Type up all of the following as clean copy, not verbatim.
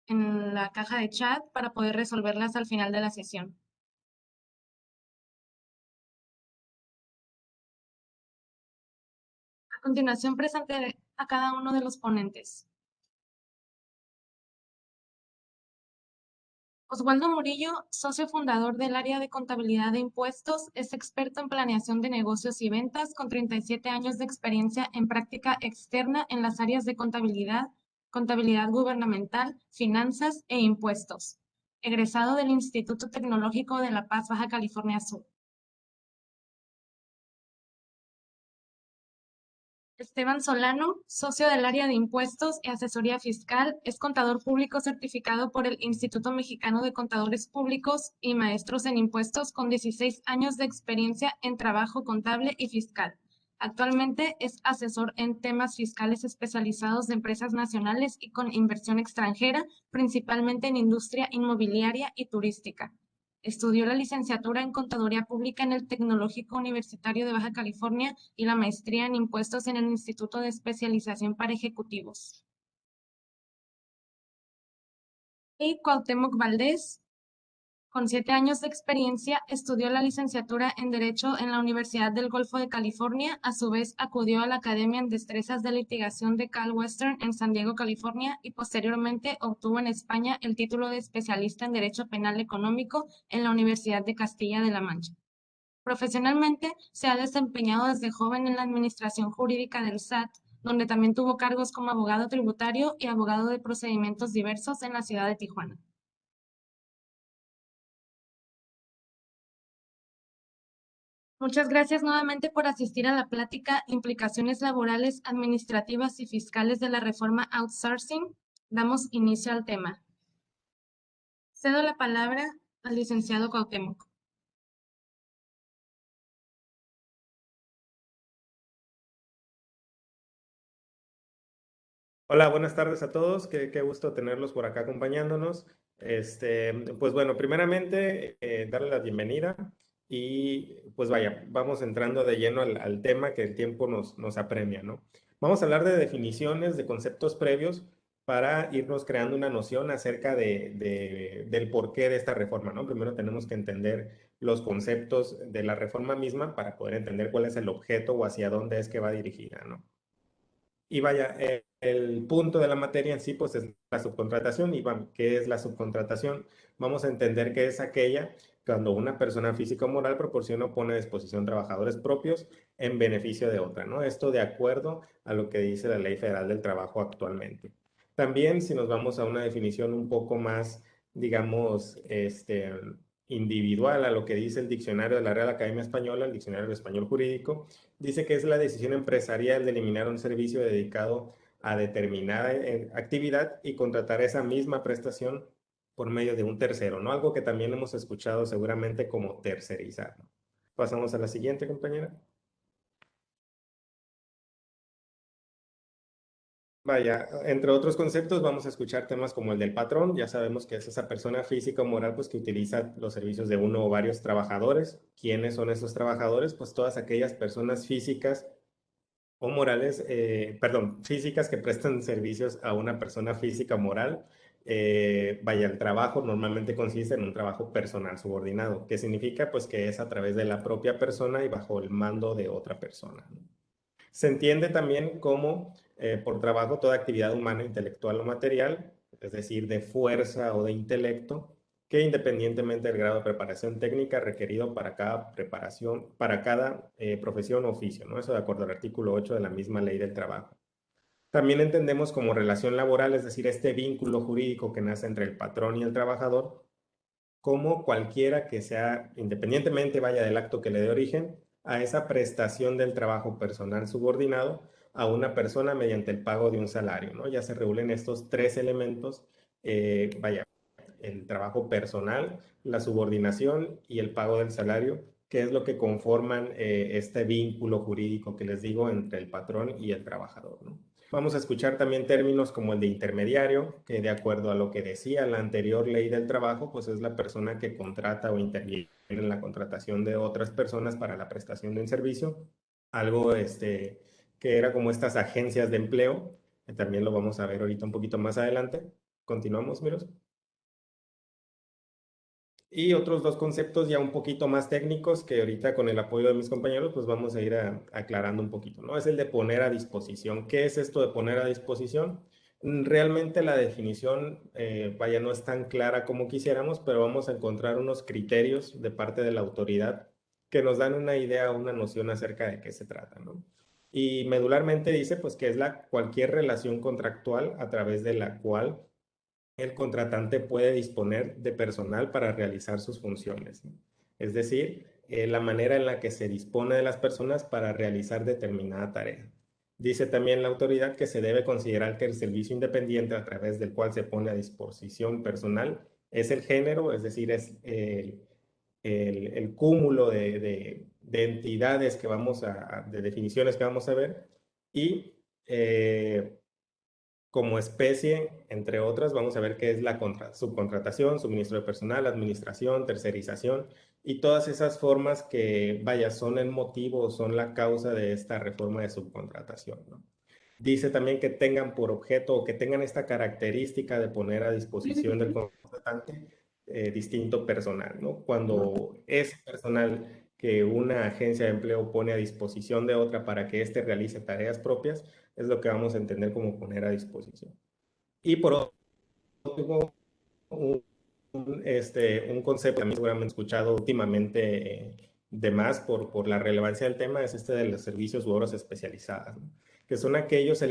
en la caja de chat para poder resolverlas al final de la sesión. A continuación presentaré a cada uno de los ponentes. Oswaldo Murillo, socio fundador del área de contabilidad de impuestos, es experto en planeación de negocios y ventas con 37 años de experiencia en práctica externa en las áreas de contabilidad, contabilidad gubernamental, finanzas e impuestos. Egresado del Instituto Tecnológico de La Paz, Baja California Sur. Esteban Solano, socio del área de impuestos y asesoría fiscal, es contador público certificado por el Instituto Mexicano de Contadores Públicos y maestros en impuestos con 16 años de experiencia en trabajo contable y fiscal. Actualmente es asesor en temas fiscales especializados de empresas nacionales y con inversión extranjera, principalmente en industria inmobiliaria y turística. Estudió la licenciatura en Contaduría Pública en el Tecnológico Universitario de Baja California y la maestría en Impuestos en el Instituto de Especialización para Ejecutivos. Y Cuauhtémoc Valdés, con 7 años de experiencia, estudió la licenciatura en Derecho en la Universidad del Golfo de California. A su vez, acudió a la Academia en Destrezas de Litigación de Cal Western en San Diego, California, y posteriormente obtuvo en España el título de especialista en Derecho Penal Económico en la Universidad de Castilla de la Mancha. Profesionalmente, se ha desempeñado desde joven en la administración jurídica del SAT, donde también tuvo cargos como abogado tributario y abogado de procedimientos diversos en la ciudad de Tijuana. Muchas gracias nuevamente por asistir a la plática Implicaciones laborales, administrativas y fiscales de la reforma outsourcing. Damos inicio al tema. Cedo la palabra al licenciado Cuauhtémoc. Hola, buenas tardes a todos. Qué gusto tenerlos por acá acompañándonos. Pues bueno, primeramente darle la bienvenida y pues vaya, vamos entrando de lleno al tema que el tiempo nos apremia, ¿no? Vamos a hablar de definiciones, de conceptos previos para irnos creando una noción acerca del porqué de esta reforma, ¿no? Primero tenemos que entender los conceptos de la reforma misma para poder entender cuál es el objeto o hacia dónde es que va dirigida, ¿no? Y vaya, el punto de la materia en sí, pues es la subcontratación. Y bueno, ¿qué es la subcontratación? Vamos a entender que es aquella cuando una persona física o moral proporciona o pone a disposición trabajadores propios en beneficio de otra, ¿no? Esto de acuerdo a lo que dice la Ley Federal del Trabajo actualmente. También, si nos vamos a una definición un poco más, digamos, individual a lo que dice el diccionario de la Real Academia Española, el diccionario de español jurídico, dice que es la decisión empresarial de eliminar un servicio dedicado a determinada actividad y contratar esa misma prestación por medio de un tercero, ¿no? Algo que también hemos escuchado seguramente como tercerizar, ¿no? Pasamos a la siguiente, compañera. Vaya, entre otros conceptos vamos a escuchar temas como el del patrón. Ya sabemos que es esa persona física o moral pues que utiliza los servicios de uno o varios trabajadores. ¿Quiénes son esos trabajadores? Pues todas aquellas personas físicas o morales, perdón, físicas que prestan servicios a una persona física o moral. Vaya, el trabajo normalmente consiste en un trabajo personal subordinado, que significa pues que es a través de la propia persona y bajo el mando de otra persona, ¿no? Se entiende también como por trabajo toda actividad humana, intelectual o material, es decir, de fuerza o de intelecto, que independientemente del grado de preparación técnica requerido para cada preparación, para cada profesión o oficio, ¿no? Eso de acuerdo al artículo 8 de la misma ley del trabajo. También entendemos como relación laboral, es decir, este vínculo jurídico que nace entre el patrón y el trabajador, como cualquiera que sea, independientemente vaya del acto que le dé origen, a esa prestación del trabajo personal subordinado a una persona mediante el pago de un salario, ¿no? Ya se reúnen estos tres elementos, vaya, el trabajo personal, la subordinación y el pago del salario, que es lo que conforman este vínculo jurídico que les digo entre el patrón y el trabajador, ¿no? Vamos a escuchar también términos como el de intermediario, que de acuerdo a lo que decía la anterior ley del trabajo, pues es la persona que contrata o interviene en la contratación de otras personas para la prestación de un servicio, algo que era como estas agencias de empleo, que también lo vamos a ver ahorita un poquito más adelante. Continuamos, Miros. Y otros dos conceptos ya un poquito más técnicos que ahorita con el apoyo de mis compañeros pues vamos a ir aclarando un poquito, ¿no? Es el de poner a disposición. ¿Qué es esto de poner a disposición? Realmente la definición, vaya, no es tan clara como quisiéramos, pero vamos a encontrar unos criterios de parte de la autoridad que nos dan una idea, una noción acerca de qué se trata, ¿no? Y medularmente dice pues que es cualquier relación contractual a través de la cual el contratante puede disponer de personal para realizar sus funciones, ¿no? Es decir, la manera en la que se dispone de las personas para realizar determinada tarea. Dice también la autoridad que se debe considerar que el servicio independiente a través del cual se pone a disposición personal es el género, es decir, es el cúmulo de entidades que de definiciones que vamos a ver, y como especie, entre otras, vamos a ver qué es la subcontratación, suministro de personal, administración, tercerización y todas esas formas que, vaya, son el motivo, son la causa de esta reforma de subcontratación, ¿no? Dice también que tengan por objeto o que tengan esta característica de poner a disposición del contratante distinto personal, ¿no? Cuando ese personal que una agencia de empleo pone a disposición de otra para que éste realice tareas propias, es lo que vamos a entender como poner a disposición. Y por último, un concepto que a mí seguramente he escuchado últimamente de más por la relevancia del tema es este de los servicios u obras especializadas, ¿no? Que son aquellos que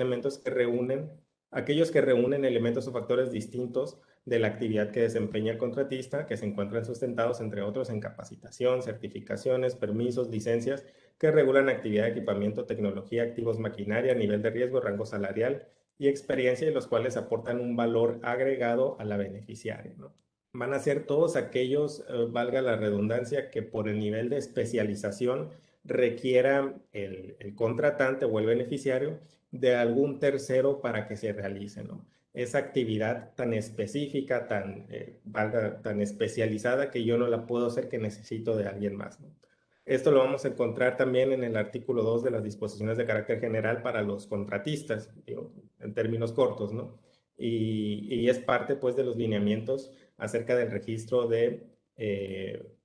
reúnen elementos o factores distintos de la actividad que desempeña el contratista, que se encuentran sustentados, entre otros, en capacitación, certificaciones, permisos, licencias, que regulan actividad, equipamiento, tecnología, activos, maquinaria, nivel de riesgo, rango salarial y experiencia, y los cuales aportan un valor agregado a la beneficiaria, ¿no? Van a ser todos aquellos, valga la redundancia, que por el nivel de especialización requiera el contratante o el beneficiario de algún tercero para que se realice, ¿no? Esa actividad tan específica, tan especializada que yo no la puedo hacer, que necesito de alguien más, ¿no? Esto lo vamos a encontrar también en el artículo 2 de las disposiciones de carácter general para los contratistas, digo, en términos cortos, ¿no? Y es parte, pues, de los lineamientos acerca del registro de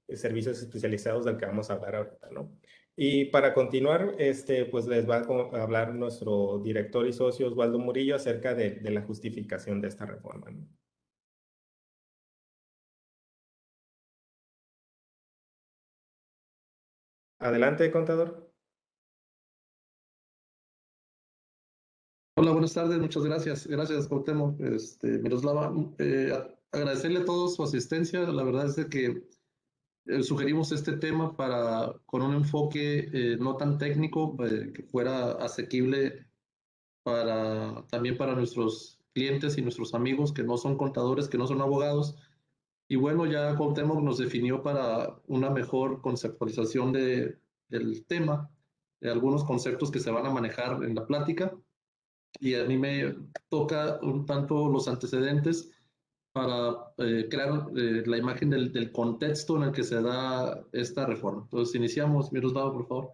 servicios especializados del que vamos a hablar ahorita, ¿no? Y para continuar, pues les va a hablar nuestro director y socio Osvaldo Murillo acerca de la justificación de esta reforma, ¿no? Adelante, contador. Hola, buenas tardes, muchas gracias. Gracias, Cuauhtémoc. Miroslava, agradecerle a todos su asistencia. La verdad es de que sugerimos este tema con un enfoque no tan técnico, que fuera asequible también para nuestros clientes y nuestros amigos que no son contadores, que no son abogados. Y bueno, ya Cuauhtémoc nos definió para una mejor conceptualización del tema, de algunos conceptos que se van a manejar en la plática, y a mí me toca un tanto los antecedentes para crear la imagen del contexto en el que se da esta reforma. Entonces, iniciamos. Miroslava, por favor.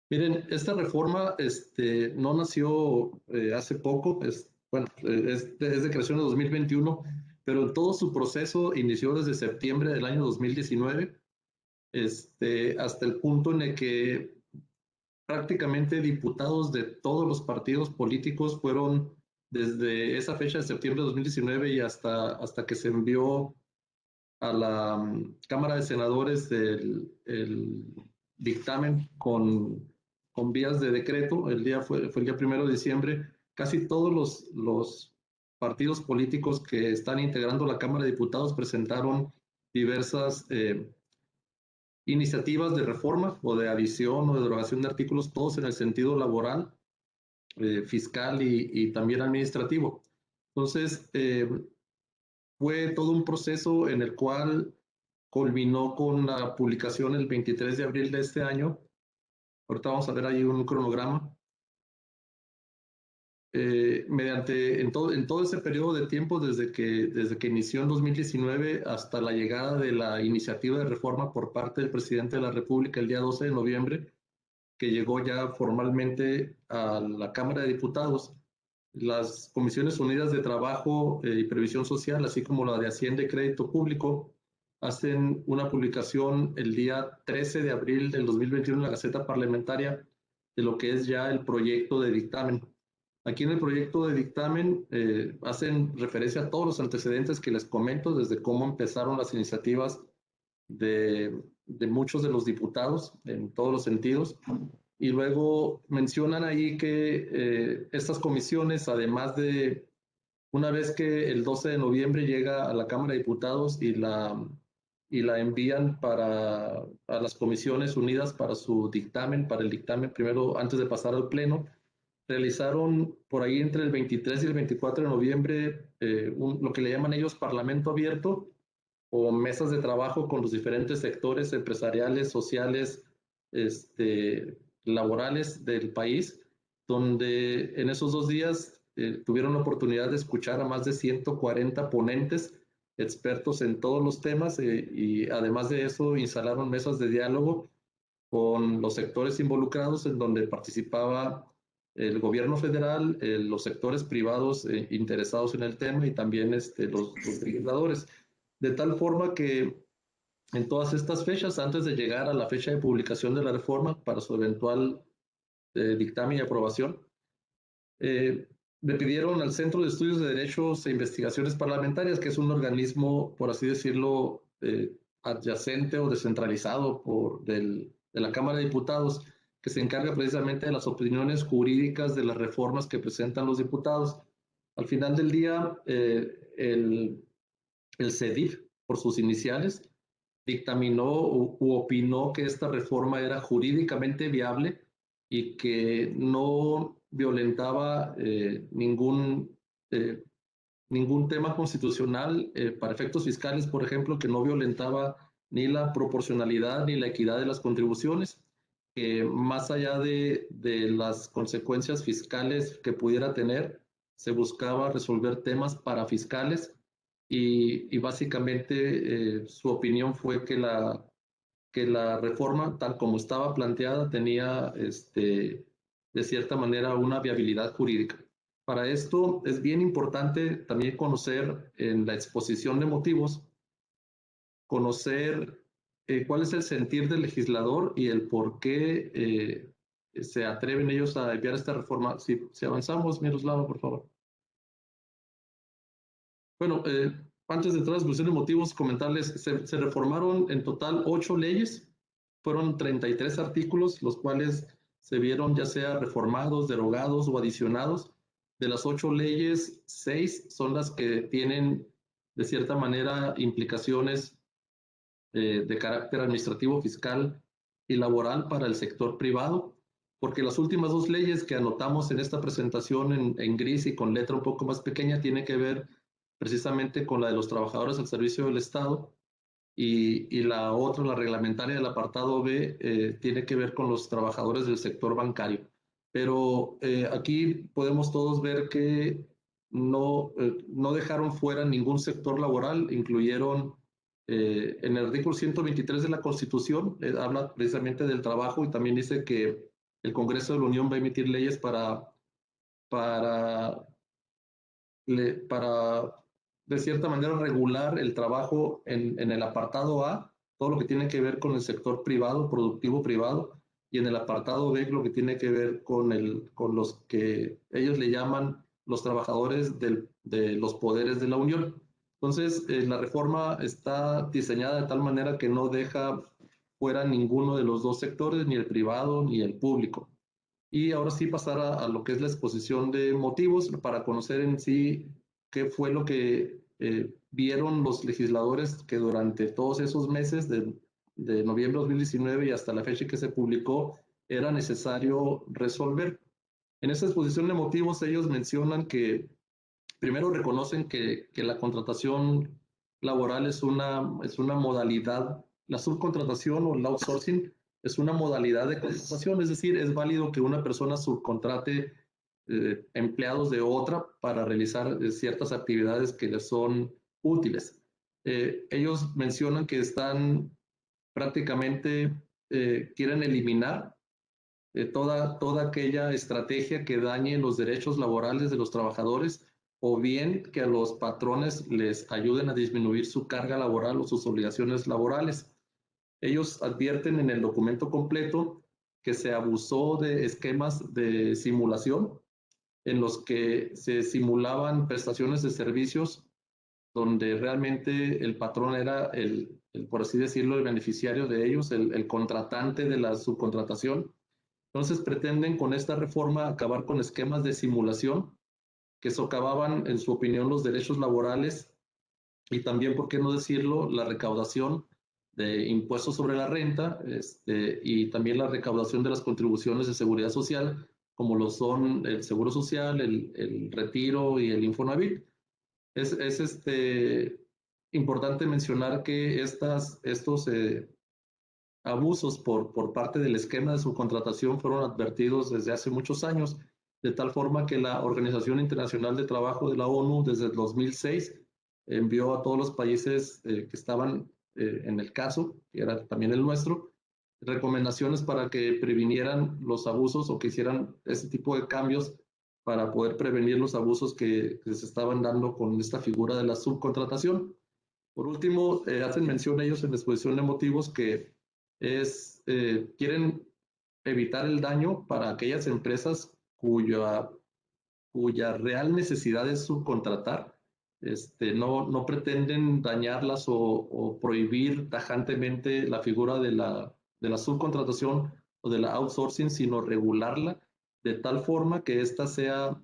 Miren, esta reforma no nació hace poco, bueno, es de creación de 2021, pero en todo su proceso inició desde septiembre del año 2019, hasta el punto en el que prácticamente diputados de todos los partidos políticos fueron desde esa fecha de septiembre de 2019 y hasta que se envió a la Cámara de Senadores el dictamen con vías de decreto. Fue el día 1 de diciembre. Casi todos los partidos políticos que están integrando la Cámara de Diputados presentaron diversas iniciativas de reforma o de adición o de derogación de artículos, todos en el sentido laboral, fiscal y también administrativo. Entonces, fue todo un proceso en el cual culminó con la publicación el 23 de abril de este año. Ahorita vamos a ver ahí un cronograma. En todo ese periodo de tiempo, desde que inició en 2019 hasta la llegada de la iniciativa de reforma por parte del presidente de la República el día 12 de noviembre, que llegó ya formalmente a la Cámara de Diputados. Las Comisiones Unidas de Trabajo y Previsión Social, así como la de Hacienda y Crédito Público, hacen una publicación el día 13 de abril del 2021 en la Gaceta Parlamentaria de lo que es ya el proyecto de dictamen. Aquí en el proyecto de dictamen hacen referencia a todos los antecedentes que les comento, desde cómo empezaron las iniciativas de muchos de los diputados en todos los sentidos. Y luego mencionan ahí que estas comisiones, además de una vez que el 12 de noviembre llega a la Cámara de Diputados y la envían a las Comisiones Unidas para su dictamen, para el dictamen primero antes de pasar al Pleno, realizaron por ahí entre el 23 y el 24 de noviembre lo que le llaman ellos Parlamento Abierto, o mesas de trabajo con los diferentes sectores empresariales, sociales, laborales del país, donde en esos 2 días tuvieron la oportunidad de escuchar a más de 140 ponentes, expertos en todos los temas, y además de eso instalaron mesas de diálogo con los sectores involucrados, en donde participaba el gobierno federal, los sectores privados interesados en el tema y también los legisladores. De tal forma que en todas estas fechas, antes de llegar a la fecha de publicación de la reforma para su eventual dictamen y aprobación, le pidieron al Centro de Estudios de Derechos e Investigaciones Parlamentarias, que es un organismo, por así decirlo, adyacente o descentralizado de la Cámara de Diputados, que se encarga precisamente de las opiniones jurídicas de las reformas que presentan los diputados. Al final del día, el CEDIF, por sus iniciales, dictaminó u opinó que esta reforma era jurídicamente viable y que no violentaba ningún tema constitucional para efectos fiscales, por ejemplo, que no violentaba ni la proporcionalidad ni la equidad de las contribuciones, que más allá de las consecuencias fiscales que pudiera tener, se buscaba resolver temas parafiscales y básicamente su opinión fue que la reforma, tal como estaba planteada, tenía de cierta manera una viabilidad jurídica. Para esto es bien importante también conocer en la exposición de motivos, conocer cuál es el sentir del legislador y el por qué se atreven ellos a enviar esta reforma. Si avanzamos, Miroslava, por favor. Bueno, antes de entrar a la exposición de motivos, comentarles, se reformaron en total 8 leyes, fueron 33 artículos, los cuales se vieron ya sea reformados, derogados o adicionados. De las 8 leyes, 6 son las que tienen de cierta manera implicaciones de carácter administrativo, fiscal y laboral para el sector privado, porque las últimas 2 leyes que anotamos en esta presentación en gris y con letra un poco más pequeña tiene que ver precisamente con la de los trabajadores al servicio del Estado, y la otra, la reglamentaria del apartado B, tiene que ver con los trabajadores del sector bancario. Pero aquí podemos todos ver que no dejaron fuera ningún sector laboral, incluyeron en el artículo 123 de la Constitución, habla precisamente del trabajo y también dice que el Congreso de la Unión va a emitir leyes para de cierta manera regular el trabajo en el apartado A, todo lo que tiene que ver con el sector privado, productivo privado, y en el apartado B lo que tiene que ver con los que ellos le llaman los trabajadores de los poderes de la Unión. Entonces, la reforma está diseñada de tal manera que no deja fuera ninguno de los 2 sectores, ni el privado ni el público. Y ahora sí pasar a lo que es la exposición de motivos para conocer en sí qué fue lo que vieron los legisladores que durante todos esos meses de noviembre de 2019 y hasta la fecha que se publicó era necesario resolver. En esa exposición de motivos ellos mencionan que primero reconocen que la contratación laboral es una modalidad, la subcontratación o el outsourcing es una modalidad de contratación, es decir, es válido que una persona subcontrate empleados de otra para realizar ciertas actividades que les son útiles. Ellos mencionan que están prácticamente, quieren eliminar toda aquella estrategia que dañe los derechos laborales de los trabajadores o bien que a los patrones les ayuden a disminuir su carga laboral o sus obligaciones laborales. Ellos advierten en el documento completo que se abusó de esquemas de simulación en los que se simulaban prestaciones de servicios donde realmente el patrón era por así decirlo, el beneficiario de ellos, el contratante de la subcontratación. Entonces pretenden con esta reforma acabar con esquemas de simulación que socavaban, en su opinión, los derechos laborales y también, por qué no decirlo, la recaudación de impuestos sobre la renta y también la recaudación de las contribuciones de seguridad social, como lo son el Seguro Social, el Retiro y el Infonavit. Es importante mencionar que estos abusos por parte del esquema de subcontratación fueron advertidos desde hace muchos años, de tal forma que la Organización Internacional de Trabajo de la ONU desde el 2006 envió a todos los países que estaban en el caso, que era también el nuestro, recomendaciones para que previnieran los abusos o que hicieran ese tipo de cambios para poder prevenir los abusos que se estaban dando con esta figura de la subcontratación. Por último, hacen mención ellos en la exposición de motivos que quieren evitar el daño para aquellas empresas cuya real necesidad es subcontratar. No pretenden dañarlas o prohibir tajantemente la figura de la subcontratación o de la outsourcing, sino regularla de tal forma que ésta sea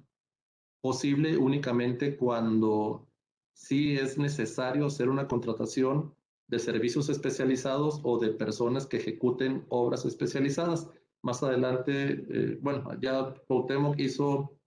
posible únicamente cuando sí es necesario hacer una contratación de servicios especializados o de personas que ejecuten obras especializadas. Más adelante, bueno, ya Cuauhtémoc hizo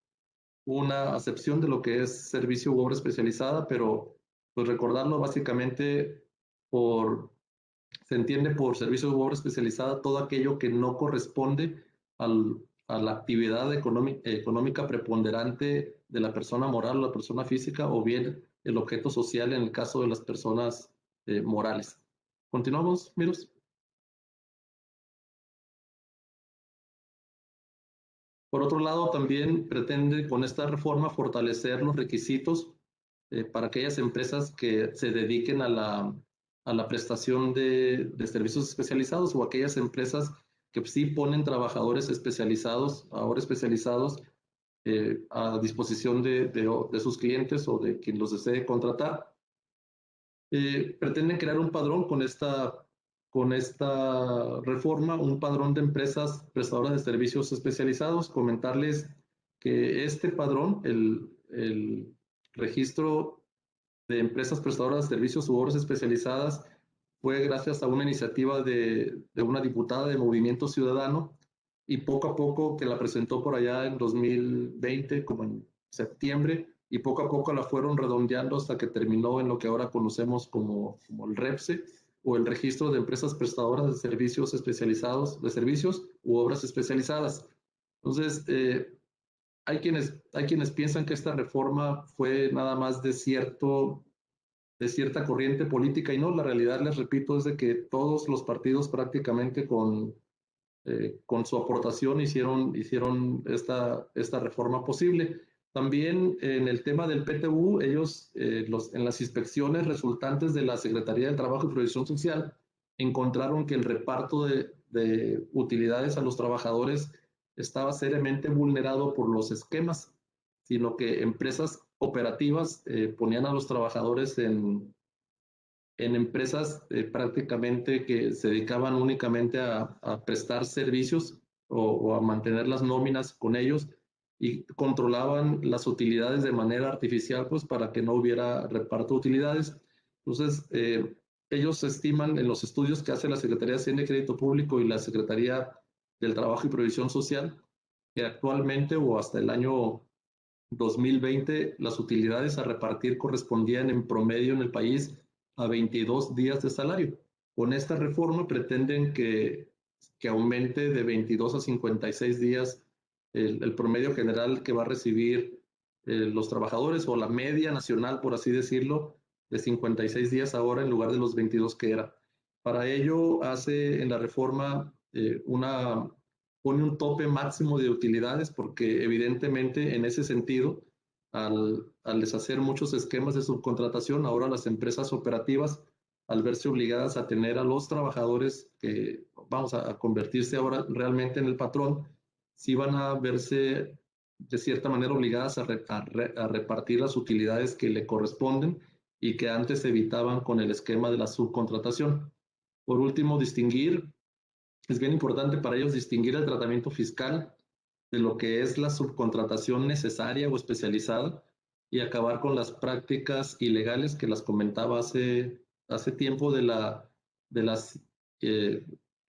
una acepción de lo que es servicio u obra especializada, pero pues recordarlo básicamente se entiende por servicio u obra especializada todo aquello que no corresponde a la actividad económica preponderante de la persona moral o la persona física, o bien el objeto social en el caso de las personas morales. ¿Continuamos, Miros? Por otro lado, también pretende con esta reforma fortalecer los requisitos para aquellas empresas que se dediquen a la prestación de servicios especializados o aquellas empresas que sí ponen trabajadores especializados, ahora especializados, a disposición de sus clientes o de quien los desee contratar. Pretenden crear un padrón con esta reforma, un padrón de empresas prestadoras de servicios especializados. Comentarles que este padrón, el registro de empresas prestadoras de servicios u obras especializadas, fue gracias a una iniciativa de una diputada de Movimiento Ciudadano y poco a poco que la presentó por allá en 2020, como en septiembre, y poco a poco la fueron redondeando hasta que terminó en lo que ahora conocemos como el REPSE, o el Registro de Empresas Prestadoras de Servicios Especializados, de Servicios u Obras Especializadas. Entonces, hay quienes piensan que esta reforma fue nada más de cierta corriente política, y no, la realidad, les repito, es de que todos los partidos prácticamente con su aportación hicieron esta reforma posible. También en el tema del PTU, ellos en las inspecciones resultantes de la Secretaría del Trabajo y Previsión Social encontraron que el reparto de utilidades a los trabajadores estaba seriamente vulnerado por los esquemas, sino que empresas operativas ponían a los trabajadores en empresas prácticamente que se dedicaban únicamente a prestar servicios o a mantener las nóminas con ellos, y controlaban las utilidades de manera artificial, pues para que no hubiera reparto de utilidades. Entonces, ellos estiman en los estudios que hace la Secretaría de Hacienda y Crédito Público y la Secretaría del Trabajo y Previsión Social, que actualmente o hasta el año 2020 las utilidades a repartir correspondían en promedio en el país a 22 días de salario. Con esta reforma pretenden que aumente de 22 a 56 días el promedio general que va a recibir los trabajadores, o la media nacional, por así decirlo, de 56 días ahora en lugar de los 22 que era. Para ello hace en la reforma una pone un tope máximo de utilidades porque evidentemente en ese sentido, al deshacer muchos esquemas de subcontratación, ahora las empresas operativas, al verse obligadas a tener a los trabajadores que vamos a convertirse ahora realmente en el patrón, sí van a verse de cierta manera obligadas a repartir las utilidades que le corresponden y que antes evitaban con el esquema de la subcontratación. Por último, es bien importante para ellos distinguir el tratamiento fiscal de lo que es la subcontratación necesaria o especializada y acabar con las prácticas ilegales que las comentaba hace tiempo de las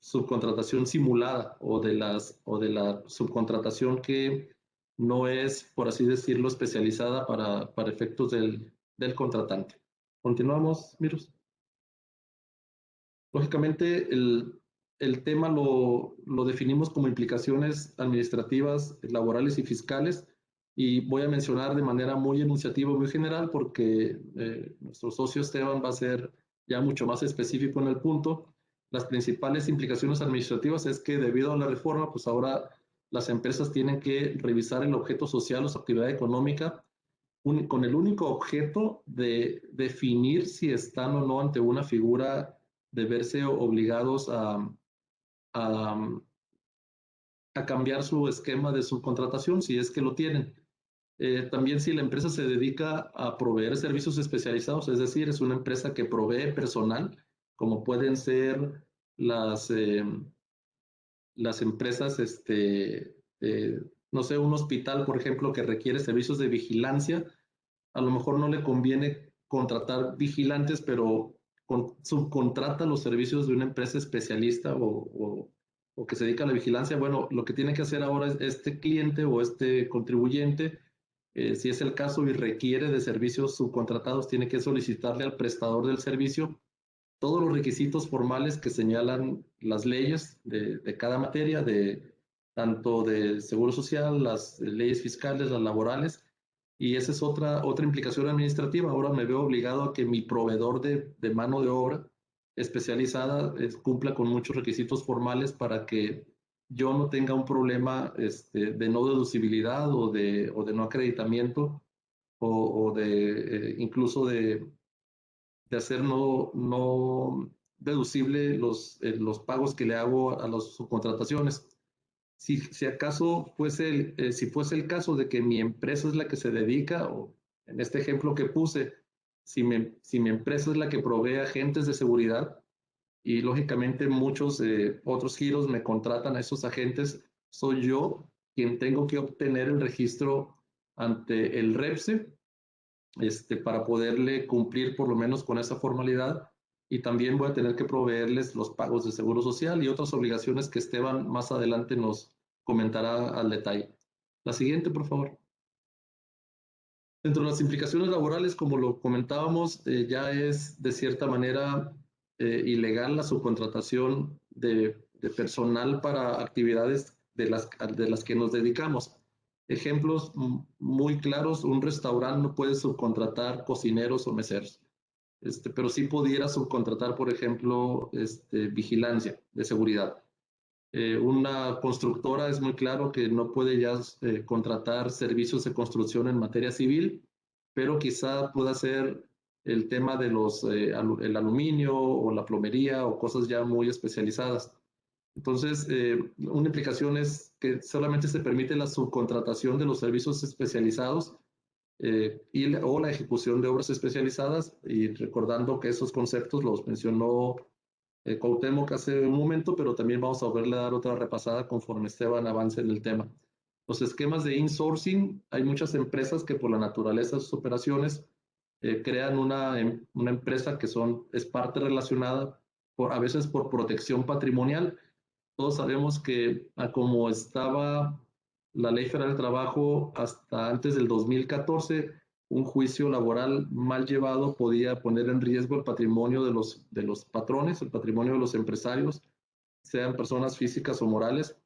subcontratación simulada o de la subcontratación que no es, por así decirlo, especializada para efectos del contratante. Continuamos, Mirus. Lógicamente, el tema lo definimos como implicaciones administrativas, laborales y fiscales, y voy a mencionar de manera muy enunciativa, muy general, porque nuestro socio Esteban va a ser ya mucho más específico en el punto. Las principales implicaciones administrativas es que debido a la reforma, pues ahora las empresas tienen que revisar el objeto social o su actividad económica con el único objeto de definir si están o no ante una figura de verse obligados a, a cambiar su esquema de subcontratación, si es que lo tienen. También si la empresa se dedica a proveer servicios especializados, es decir, es una empresa que provee personal, como pueden ser las empresas, no sé, un hospital, por ejemplo, que requiere servicios de vigilancia, a lo mejor no le conviene contratar vigilantes, pero subcontrata los servicios de una empresa especialista o que se dedica a la vigilancia. Bueno, lo que tiene que hacer ahora es este cliente o este contribuyente, si es el caso y requiere de servicios subcontratados, tiene que solicitarle al prestador del servicio todos los requisitos formales que señalan las leyes de cada materia, tanto de seguro social, las leyes fiscales, las laborales, y esa es otra implicación administrativa. Ahora me veo obligado a que mi proveedor de mano de obra especializada cumpla con muchos requisitos formales para que yo no tenga un problema de no deducibilidad o de no acreditamiento o de incluso de hacer no deducible los pagos que le hago a las subcontrataciones. Si acaso si fuese el caso de que mi empresa es la que se dedica, o en este ejemplo que puse, si mi empresa es la que provee agentes de seguridad y lógicamente muchos otros giros me contratan a esos agentes, soy yo quien tengo que obtener el registro ante el REPSE para poderle cumplir por lo menos con esa formalidad, y también voy a tener que proveerles los pagos de seguro social y otras obligaciones que Esteban más adelante nos comentará al detalle. La siguiente, por favor. Dentro de las implicaciones laborales, como lo comentábamos, ya es de cierta manera ilegal la subcontratación de personal para actividades de las que nos dedicamos. Ejemplos muy claros: un restaurante no puede subcontratar cocineros o meseros, pero sí pudiera subcontratar, por ejemplo, vigilancia de seguridad. Una constructora es muy claro que no puede ya contratar servicios de construcción en materia civil, pero quizá pueda ser el tema de el aluminio o la plomería o cosas ya muy especializadas. Entonces, una implicación es que solamente se permite la subcontratación de los servicios especializados o la ejecución de obras especializadas, y recordando que esos conceptos los mencionó Cuauhtémoc hace un momento, pero también vamos a volverle a dar otra repasada conforme Esteban avance en el tema. Los esquemas de insourcing: hay muchas empresas que por la naturaleza de sus operaciones crean una empresa que es parte relacionada, a veces por protección patrimonial. Todos sabemos que como estaba la Ley Federal del Trabajo hasta antes del 2014, un juicio laboral mal llevado podía poner en riesgo el patrimonio de los patrones, el patrimonio de los empresarios, sean personas físicas o morales.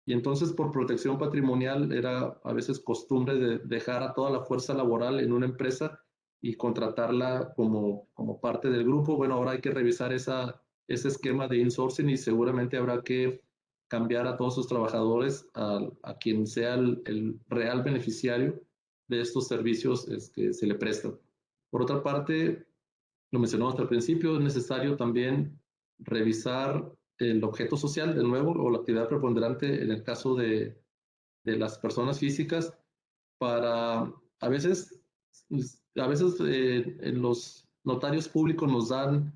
Y entonces, por protección patrimonial, era a veces costumbre de dejar a toda la fuerza laboral en una empresa y contratarla como parte del grupo. Bueno, ahora hay que revisar ese esquema de insourcing y seguramente habrá que cambiar a todos sus trabajadores a quien sea el real beneficiario de estos servicios que se le prestan. Por otra parte, lo mencionamos al principio, es necesario también revisar el objeto social, de nuevo, o la actividad preponderante en el caso de las personas físicas, para a veces en los notarios públicos nos dan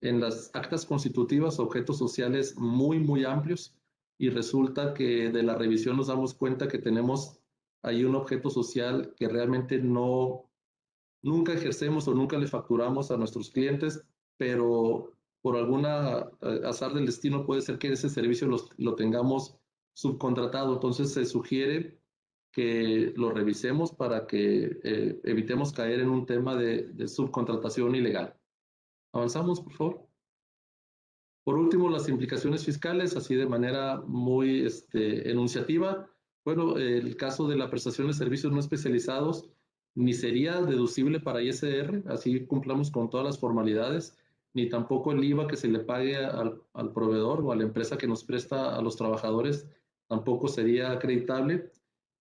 en las actas constitutivas objetos sociales muy, muy amplios y resulta que de la revisión nos damos cuenta que tenemos ahí un objeto social que realmente nunca ejercemos o nunca le facturamos a nuestros clientes, pero por alguna azar del destino puede ser que ese servicio lo tengamos subcontratado. Entonces se sugiere que lo revisemos para que evitemos caer en un tema de subcontratación ilegal. Avanzamos, por favor. Por último, las implicaciones fiscales, así de manera muy enunciativa. Bueno, el caso de la prestación de servicios no especializados ni sería deducible para ISR, así cumplamos con todas las formalidades, ni tampoco el IVA que se le pague al proveedor o a la empresa que nos presta a los trabajadores tampoco sería acreditable.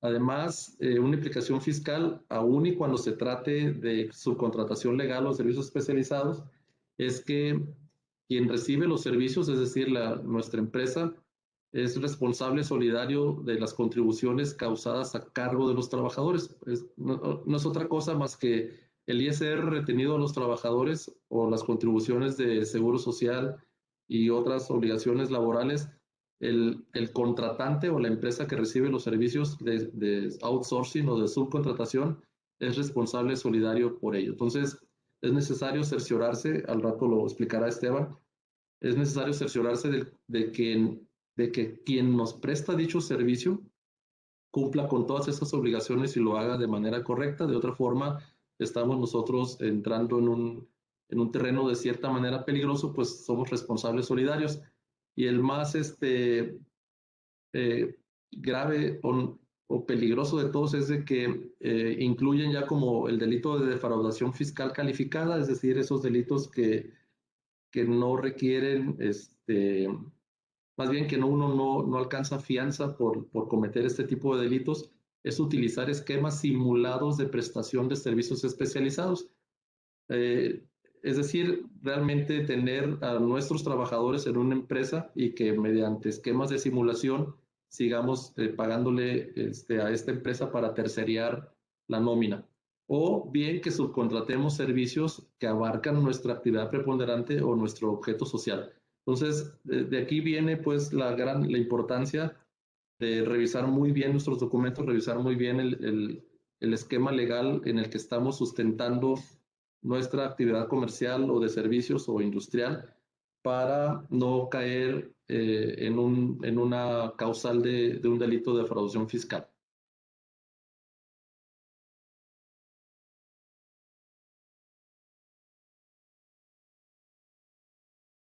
Además, una implicación fiscal, aún y cuando se trate de subcontratación legal o servicios especializados, es que quien recibe los servicios, es decir, nuestra empresa, es responsable solidario de las contribuciones causadas a cargo de los trabajadores. No es otra cosa más que el ISR retenido a los trabajadores o las contribuciones de seguro social y otras obligaciones laborales. El contratante o la empresa que recibe los servicios de outsourcing o de subcontratación es responsable solidario por ello. Entonces, es necesario cerciorarse, al rato lo explicará Esteban, es necesario cerciorarse de que quien nos presta dicho servicio cumpla con todas estas obligaciones y lo haga de manera correcta. De otra forma, estamos nosotros entrando en un terreno de cierta manera peligroso, pues somos responsables solidarios. Y el más grave o peligroso de todos es de que incluyen ya como el delito de defraudación fiscal calificada, es decir, esos delitos que no requieren, más bien que uno no alcanza fianza por cometer este tipo de delitos, es utilizar esquemas simulados de prestación de servicios especializados. Es decir, realmente tener a nuestros trabajadores en una empresa y que mediante esquemas de simulación sigamos pagándole a esta empresa para terceriar la nómina. O bien que subcontratemos servicios que abarcan nuestra actividad preponderante o nuestro objeto social. Entonces, de aquí viene pues la importancia de revisar muy bien nuestros documentos, revisar muy bien el esquema legal en el que estamos sustentando nuestra actividad comercial o de servicios o industrial para no caer en una causal de un delito de defraudación fiscal.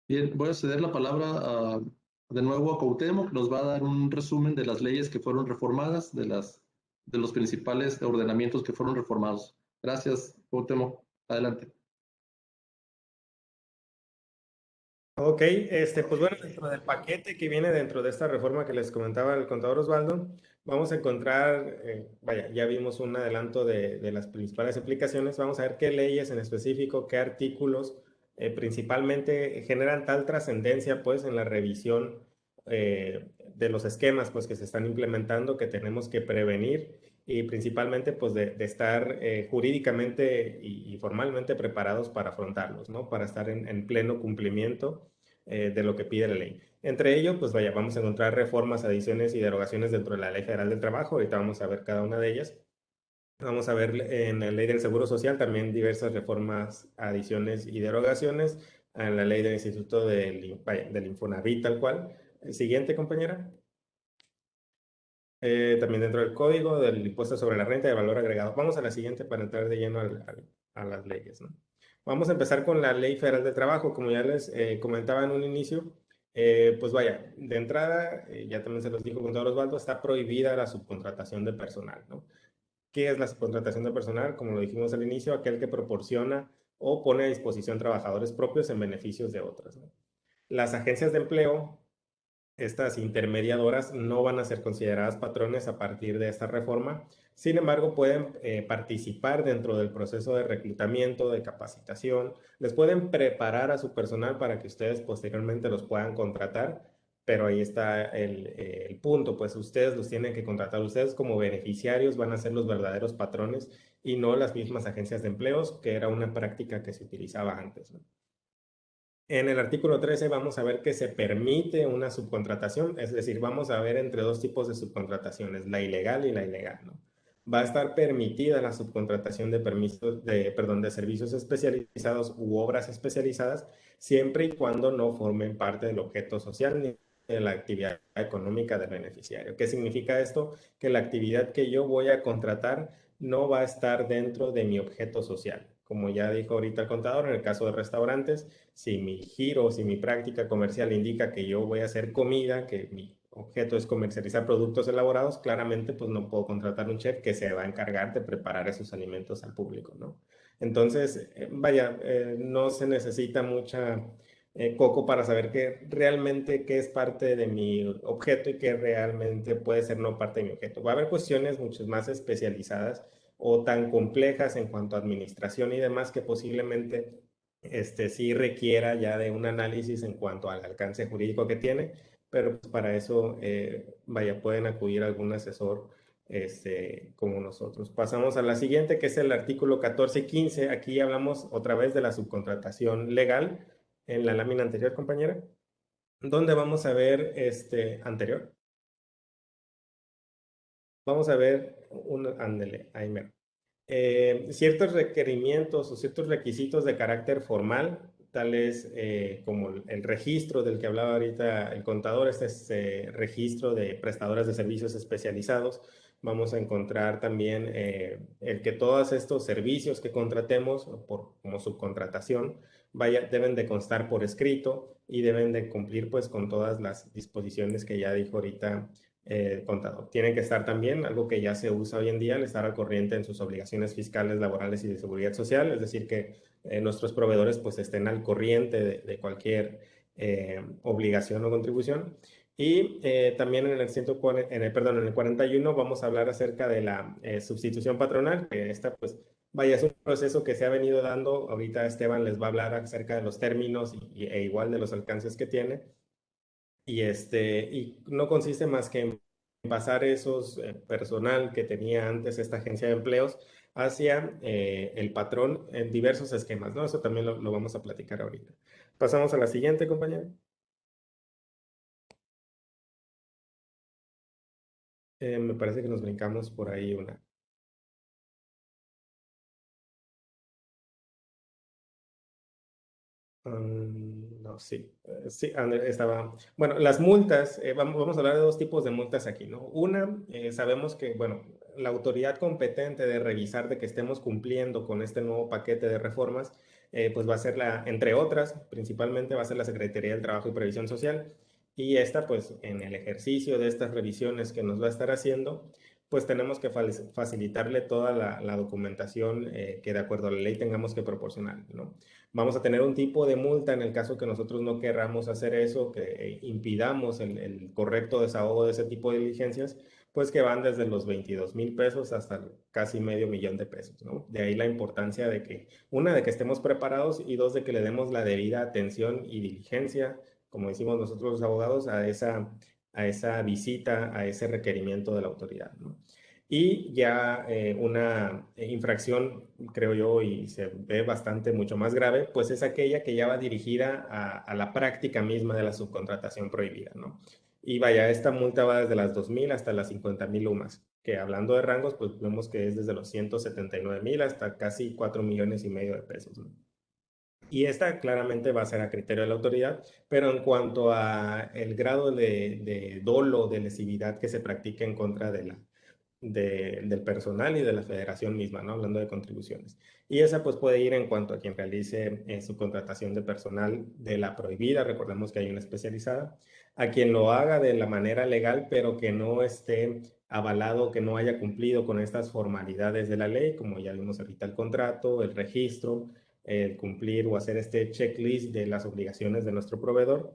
Bien, voy a ceder la palabra de nuevo a Cuauhtémoc, que nos va a dar un resumen de las leyes que fueron reformadas, de los principales ordenamientos que fueron reformados. Gracias, Cuauhtémoc. Adelante. Ok, pues bueno, dentro del paquete que viene dentro de esta reforma que les comentaba el contador Osvaldo, vamos a encontrar, vaya, ya vimos un adelanto de las principales implicaciones, vamos a ver qué leyes en específico, qué artículos principalmente generan tal trascendencia pues en la revisión de los esquemas pues que se están implementando que tenemos que prevenir y principalmente pues de estar jurídicamente y formalmente preparados para afrontarlos, ¿no? Para estar en pleno cumplimiento de lo que pide la ley. Entre ellos, pues vaya, vamos a encontrar reformas, adiciones y derogaciones dentro de la Ley Federal del Trabajo. Ahorita vamos a ver cada una de ellas. Vamos a ver en la Ley del Seguro Social también diversas reformas, adiciones y derogaciones. En la Ley del Instituto del Infonavit, tal cual. Siguiente, compañera. También dentro del Código del Impuesto sobre la Renta de Valor Agregado. Vamos a la siguiente para entrar de lleno a las leyes, ¿no? Vamos a empezar con la Ley Federal del Trabajo. Como ya les comentaba en un inicio, pues vaya, de entrada, ya también se los dijo contador Osvaldo, está prohibida la subcontratación de personal, ¿no? ¿Qué es la subcontratación de personal? Como lo dijimos al inicio, aquel que proporciona o pone a disposición trabajadores propios en beneficios de otros, ¿no? Las agencias de empleo estas intermediadoras no van a ser consideradas patrones a partir de esta reforma. Sin embargo, pueden participar dentro del proceso de reclutamiento, de capacitación, les pueden preparar a su personal para que ustedes posteriormente los puedan contratar, pero ahí está el punto, pues ustedes los tienen que contratar, ustedes como beneficiarios van a ser los verdaderos patrones y no las mismas agencias de empleos, que era una práctica que se utilizaba antes, ¿no? En el artículo 13 vamos a ver que se permite una subcontratación, es decir, vamos a ver entre dos tipos de subcontrataciones, la ilegal y la ilegal, ¿no? Va a estar permitida la subcontratación de permisos, de servicios especializados u obras especializadas, siempre y cuando no formen parte del objeto social ni de la actividad económica del beneficiario. ¿Qué significa esto? Que la actividad que yo voy a contratar no va a estar dentro de mi objeto social. Como ya dijo ahorita el contador, en el caso de restaurantes, si mi giro, si mi práctica comercial indica que yo voy a hacer comida, que mi objeto es comercializar productos elaborados, claramente pues no puedo contratar un chef que se va a encargar de preparar esos alimentos al público, ¿no? Entonces, vaya, no se necesita mucha coco para saber que realmente qué es parte de mi objeto y qué realmente puede ser no parte de mi objeto. Va a haber cuestiones mucho más especializadas o tan complejas en cuanto a administración y demás que posiblemente sí requiera ya de un análisis en cuanto al alcance jurídico que tiene, pero pues para eso, vaya, pueden acudir a algún asesor como nosotros. Pasamos a la siguiente, que es el artículo 14 y 15. Aquí hablamos otra vez de la subcontratación legal en la lámina anterior, compañera, donde vamos a ver anterior. Vamos a ver ándele, ahí mero. Ciertos requerimientos o ciertos requisitos de carácter formal, tales como el registro del que hablaba ahorita el contador, registro de prestadores de servicios especializados. Vamos a encontrar también el que todos estos servicios que contratemos como subcontratación deben de constar por escrito y deben de cumplir pues con todas las disposiciones que ya dijo ahorita contador. Tienen que estar también, algo que ya se usa hoy en día, el estar al corriente en sus obligaciones fiscales, laborales y de seguridad social, es decir, que nuestros proveedores pues estén al corriente de cualquier obligación o contribución. Y también en el 140, en el 41 vamos a hablar acerca de la sustitución patronal, que esta pues vaya, es un proceso que se ha venido dando. Ahorita Esteban les va a hablar acerca de los términos e igual de los alcances que tiene. Y no consiste más que en pasar esos personal que tenía antes esta agencia de empleos hacia el patrón en diversos esquemas, ¿no? Eso también lo vamos a platicar ahorita. Pasamos a la siguiente, compañero. Me parece que nos brincamos por ahí una. No, sí, sí, estaba. Bueno, las multas, vamos a hablar de dos tipos de multas aquí, ¿no? Una, sabemos que, bueno, la autoridad competente de revisar de que estemos cumpliendo con este nuevo paquete de reformas, pues va a ser entre otras, principalmente va a ser la Secretaría del Trabajo y Previsión Social. Y esta, pues, en el ejercicio de estas revisiones que nos va a estar haciendo, pues tenemos que facilitarle toda la documentación que de acuerdo a la ley tengamos que proporcionar, ¿no? Vamos a tener un tipo de multa en el caso que nosotros no querramos hacer eso, que impidamos el correcto desahogo de ese tipo de diligencias, pues que van desde los 22,000 pesos hasta casi $500,000, ¿no? De ahí la importancia de que, una, de que estemos preparados y dos, de que le demos la debida atención y diligencia, como decimos nosotros los abogados, a esa visita, a ese requerimiento de la autoridad, ¿no? Y ya una infracción, creo yo, y se ve bastante mucho más grave, pues es aquella que ya va dirigida a la práctica misma de la subcontratación prohibida, ¿no? Y vaya, esta multa va desde las 2,000 hasta las 50,000 UMAS, que hablando de rangos, pues vemos que es desde los 179,000 hasta casi 4,5 millones de pesos, ¿no? Y esta claramente va a ser a criterio de la autoridad, pero en cuanto a el grado de dolo, de lesividad que se practica en contra del personal y de la federación misma, ¿no? Hablando de contribuciones. Y esa pues puede ir en cuanto a quien realice su contratación de personal de la prohibida, recordemos que hay una especializada, a quien lo haga de la manera legal, pero que no esté avalado, que no haya cumplido con estas formalidades de la ley, como ya vimos ahorita el contrato, el registro, el cumplir o hacer este checklist de las obligaciones de nuestro proveedor.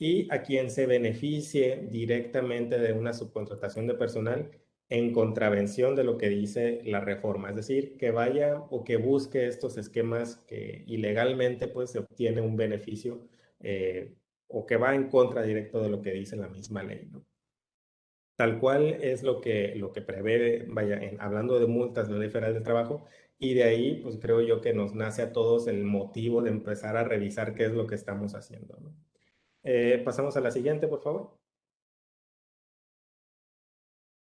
y a quien se beneficie directamente de una subcontratación de personal en contravención de lo que dice la reforma, es decir, que vaya o que busque estos esquemas que ilegalmente pues se obtiene un beneficio o que va en contra directo de lo que dice la misma ley, ¿no? Tal cual es lo que prevé, vaya, hablando de multas, la Ley Federal del Trabajo, y de ahí, pues creo yo que nos nace a todos el motivo de empezar a revisar qué es lo que estamos haciendo, ¿no? Pasamos a la siguiente, por favor.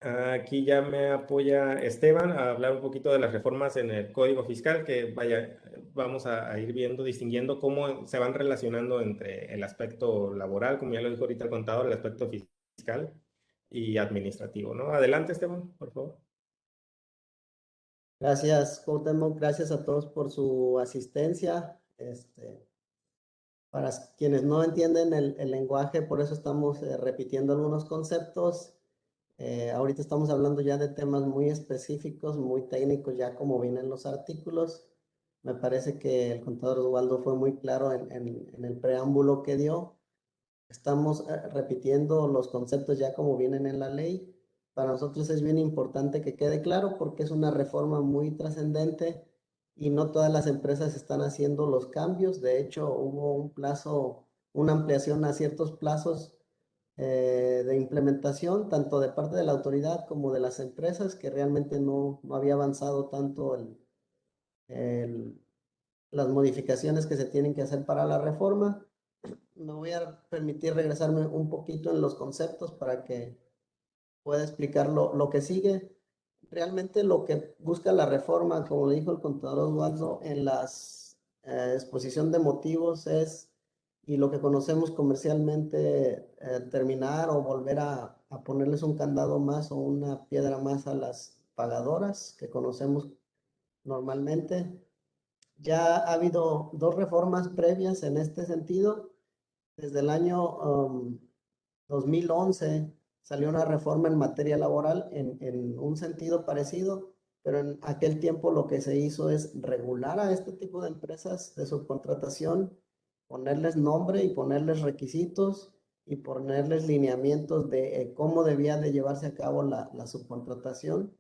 Aquí ya me apoya Esteban a hablar un poquito de las reformas en el Código Fiscal, que vaya, vamos a ir viendo, distinguiendo cómo se van relacionando entre el aspecto laboral, como ya lo dijo ahorita el contador, el aspecto fiscal y administrativo, ¿no? Adelante, Esteban, por favor. Gracias, Cuauhtémoc. Gracias a todos por su asistencia. Para quienes no entienden el lenguaje, por eso estamos repitiendo algunos conceptos. Ahorita estamos hablando ya de temas muy específicos, muy técnicos, ya como vienen los artículos. Me parece que el contador Osvaldo fue muy claro en el preámbulo que dio. Estamos repitiendo los conceptos ya como vienen en la ley. Para nosotros es bien importante que quede claro porque es una reforma muy trascendente y no todas las empresas están haciendo los cambios. De hecho, hubo un plazo, una ampliación a ciertos plazos de implementación, tanto de parte de la autoridad como de las empresas, que realmente no había avanzado tanto las modificaciones que se tienen que hacer para la reforma. Me voy a permitir regresarme un poquito en los conceptos para que pueda explicar lo que sigue. Realmente lo que busca la reforma, como le dijo el contador Osvaldo, en la exposición de motivos es, y lo que conocemos comercialmente, terminar o volver a ponerles un candado más o una piedra más a las pagadoras que conocemos normalmente. Ya ha habido dos reformas previas en este sentido. Desde el año 2011 salió una reforma en materia laboral en un sentido parecido, pero en aquel tiempo lo que se hizo es regular a este tipo de empresas de subcontratación, ponerles nombre y ponerles requisitos y ponerles lineamientos de cómo debía de llevarse a cabo la subcontratación.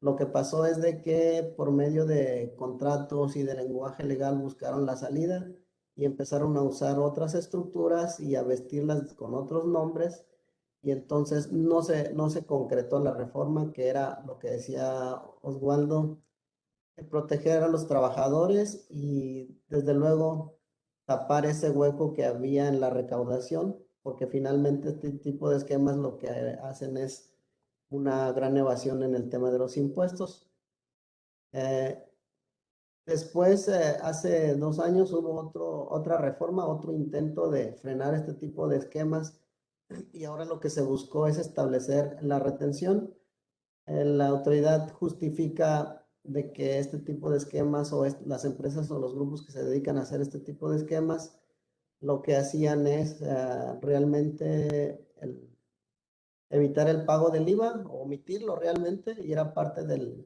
Lo que pasó es de que por medio de contratos y de lenguaje legal buscaron la salida y empezaron a usar otras estructuras y a vestirlas con otros nombres, y entonces no se concretó la reforma, que era lo que decía Osvaldo, proteger a los trabajadores y desde luego tapar ese hueco que había en la recaudación, porque finalmente este tipo de esquemas lo que hacen es una gran evasión en el tema de los impuestos. Después, hace 2 años hubo otra reforma, otro intento de frenar este tipo de esquemas, y ahora lo que se buscó es establecer la retención. La autoridad justifica de que este tipo de esquemas o las empresas o los grupos que se dedican a hacer este tipo de esquemas, lo que hacían es realmente evitar el pago del IVA o omitirlo realmente, y era parte del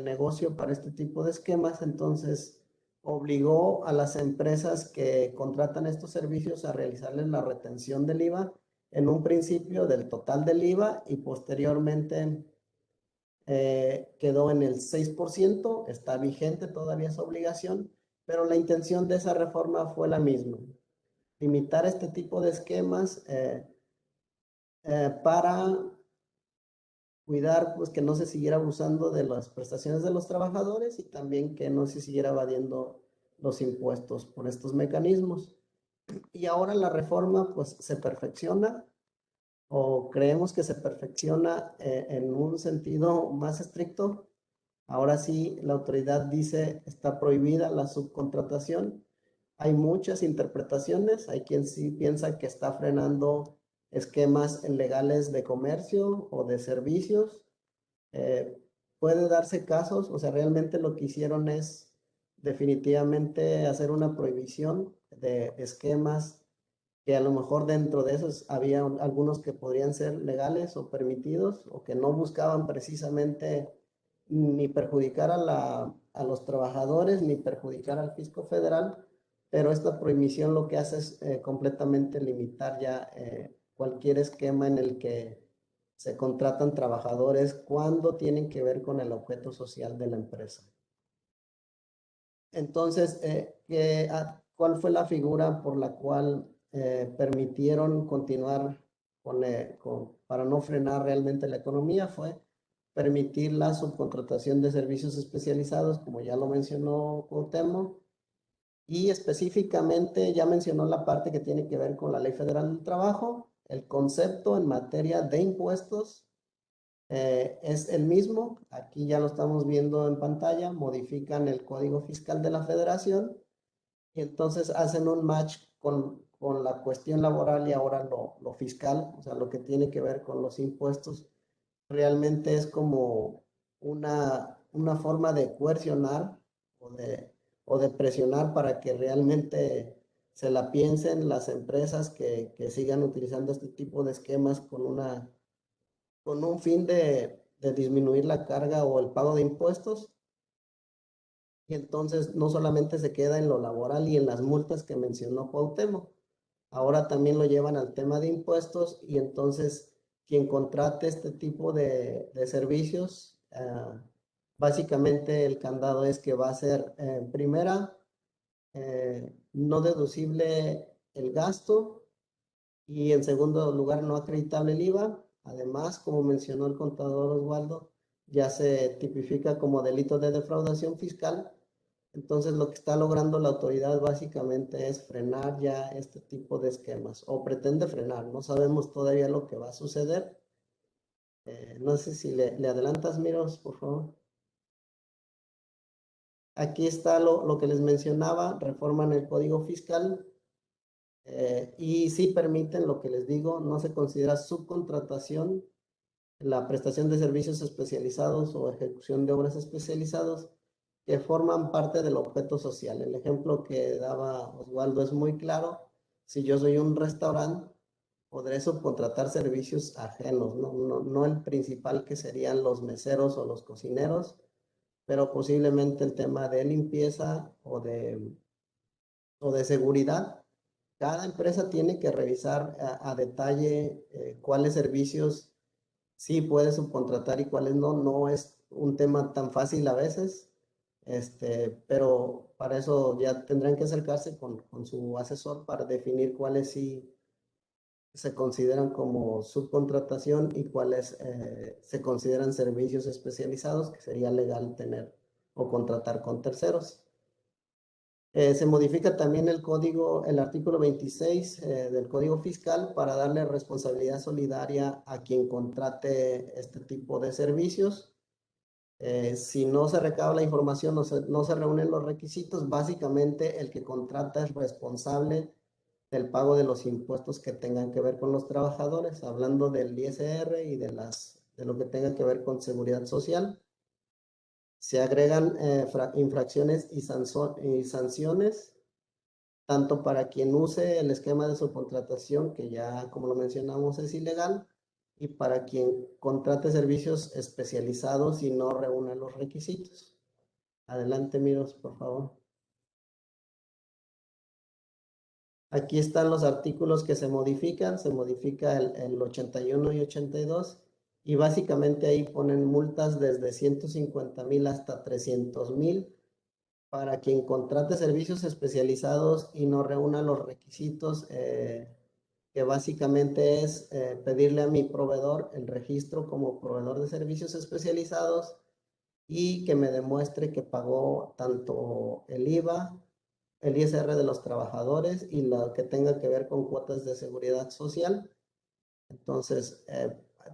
negocio para este tipo de esquemas. Entonces obligó a las empresas que contratan estos servicios a realizarles la retención del IVA en un principio del total del IVA y posteriormente quedó en el 6%, está vigente todavía esa obligación, pero la intención de esa reforma fue la misma, limitar este tipo de esquemas para cuidar pues que no se siguiera abusando de las prestaciones de los trabajadores y también que no se siguiera evadiendo los impuestos por estos mecanismos. Y ahora la reforma pues se perfecciona, o creemos que se perfecciona en un sentido más estricto. Ahora sí, la autoridad dice está prohibida la subcontratación. Hay muchas interpretaciones. Hay quien sí piensa que está frenando esquemas legales de comercio o de servicios. Puede darse casos, o sea, realmente lo que hicieron es definitivamente hacer una prohibición de esquemas que a lo mejor dentro de esos había algunos que podrían ser legales o permitidos o que no buscaban precisamente ni perjudicar a los trabajadores ni perjudicar al fisco federal, pero esta prohibición lo que hace es completamente limitar ya cualquier esquema en el que se contratan trabajadores cuando tienen que ver con el objeto social de la empresa. Entonces, ¿cuál fue la figura por la cual permitieron continuar para no frenar realmente la economía? Fue permitir la subcontratación de servicios especializados, como ya lo mencionó Cuauhtémoc, y específicamente ya mencionó la parte que tiene que ver con la Ley Federal del Trabajo. El concepto en materia de impuestos es el mismo. Aquí ya lo estamos viendo en pantalla. Modifican el Código Fiscal de la Federación y entonces hacen un match con la cuestión laboral y ahora lo fiscal, o sea, lo que tiene que ver con los impuestos. Realmente es como una forma de coercionar o de presionar para que realmente se la piensen las empresas que sigan utilizando este tipo de esquemas con un fin de disminuir la carga o el pago de impuestos. Y entonces no solamente se queda en lo laboral y en las multas que mencionó Cuauhtémoc, ahora también lo llevan al tema de impuestos y entonces quien contrate este tipo de servicios, básicamente el candado es que va a ser, primera, no deducible el gasto y en segundo lugar no acreditable el IVA. Además, como mencionó el contador Osvaldo, ya se tipifica como delito de defraudación fiscal. Entonces, lo que está logrando la autoridad básicamente es frenar ya este tipo de esquemas, o pretende frenar. No sabemos todavía lo que va a suceder. No sé si le adelantas, Miros, por favor. Aquí está lo que les mencionaba, reforman el Código Fiscal y sí permiten lo que les digo, no se considera subcontratación la prestación de servicios especializados o ejecución de obras especializadas que forman parte del objeto social. El ejemplo que daba Osvaldo es muy claro. Si yo soy un restaurante, podré subcontratar servicios ajenos, no el principal que serían los meseros o los cocineros, pero posiblemente el tema de limpieza o de seguridad. Cada empresa tiene que revisar a detalle cuáles servicios sí puedes subcontratar y cuáles no. No es un tema tan fácil a veces, pero para eso ya tendrán que acercarse con su asesor para definir cuáles sí se consideran como subcontratación y cuáles se consideran servicios especializados, que sería legal tener o contratar con terceros. Se modifica también el artículo 26 del Código Fiscal para darle responsabilidad solidaria a quien contrate este tipo de servicios. Si no se recaba la información, no se reúnen los requisitos, básicamente el que contrata es responsable del pago de los impuestos que tengan que ver con los trabajadores, hablando del ISR y de lo que tenga que ver con seguridad social. Se agregan infracciones y sanciones tanto para quien use el esquema de subcontratación, que ya como lo mencionamos es ilegal, y para quien contrate servicios especializados y no reúna los requisitos. Adelante, Miros, por favor. Aquí están los artículos que se modifica el 81 y 82, y básicamente ahí ponen multas desde 150,000 hasta 300,000 para quien contrate servicios especializados y no reúna los requisitos, que básicamente es pedirle a mi proveedor el registro como proveedor de servicios especializados y que me demuestre que pagó tanto el IVA, el ISR de los trabajadores y lo que tenga que ver con cuotas de seguridad social. Entonces,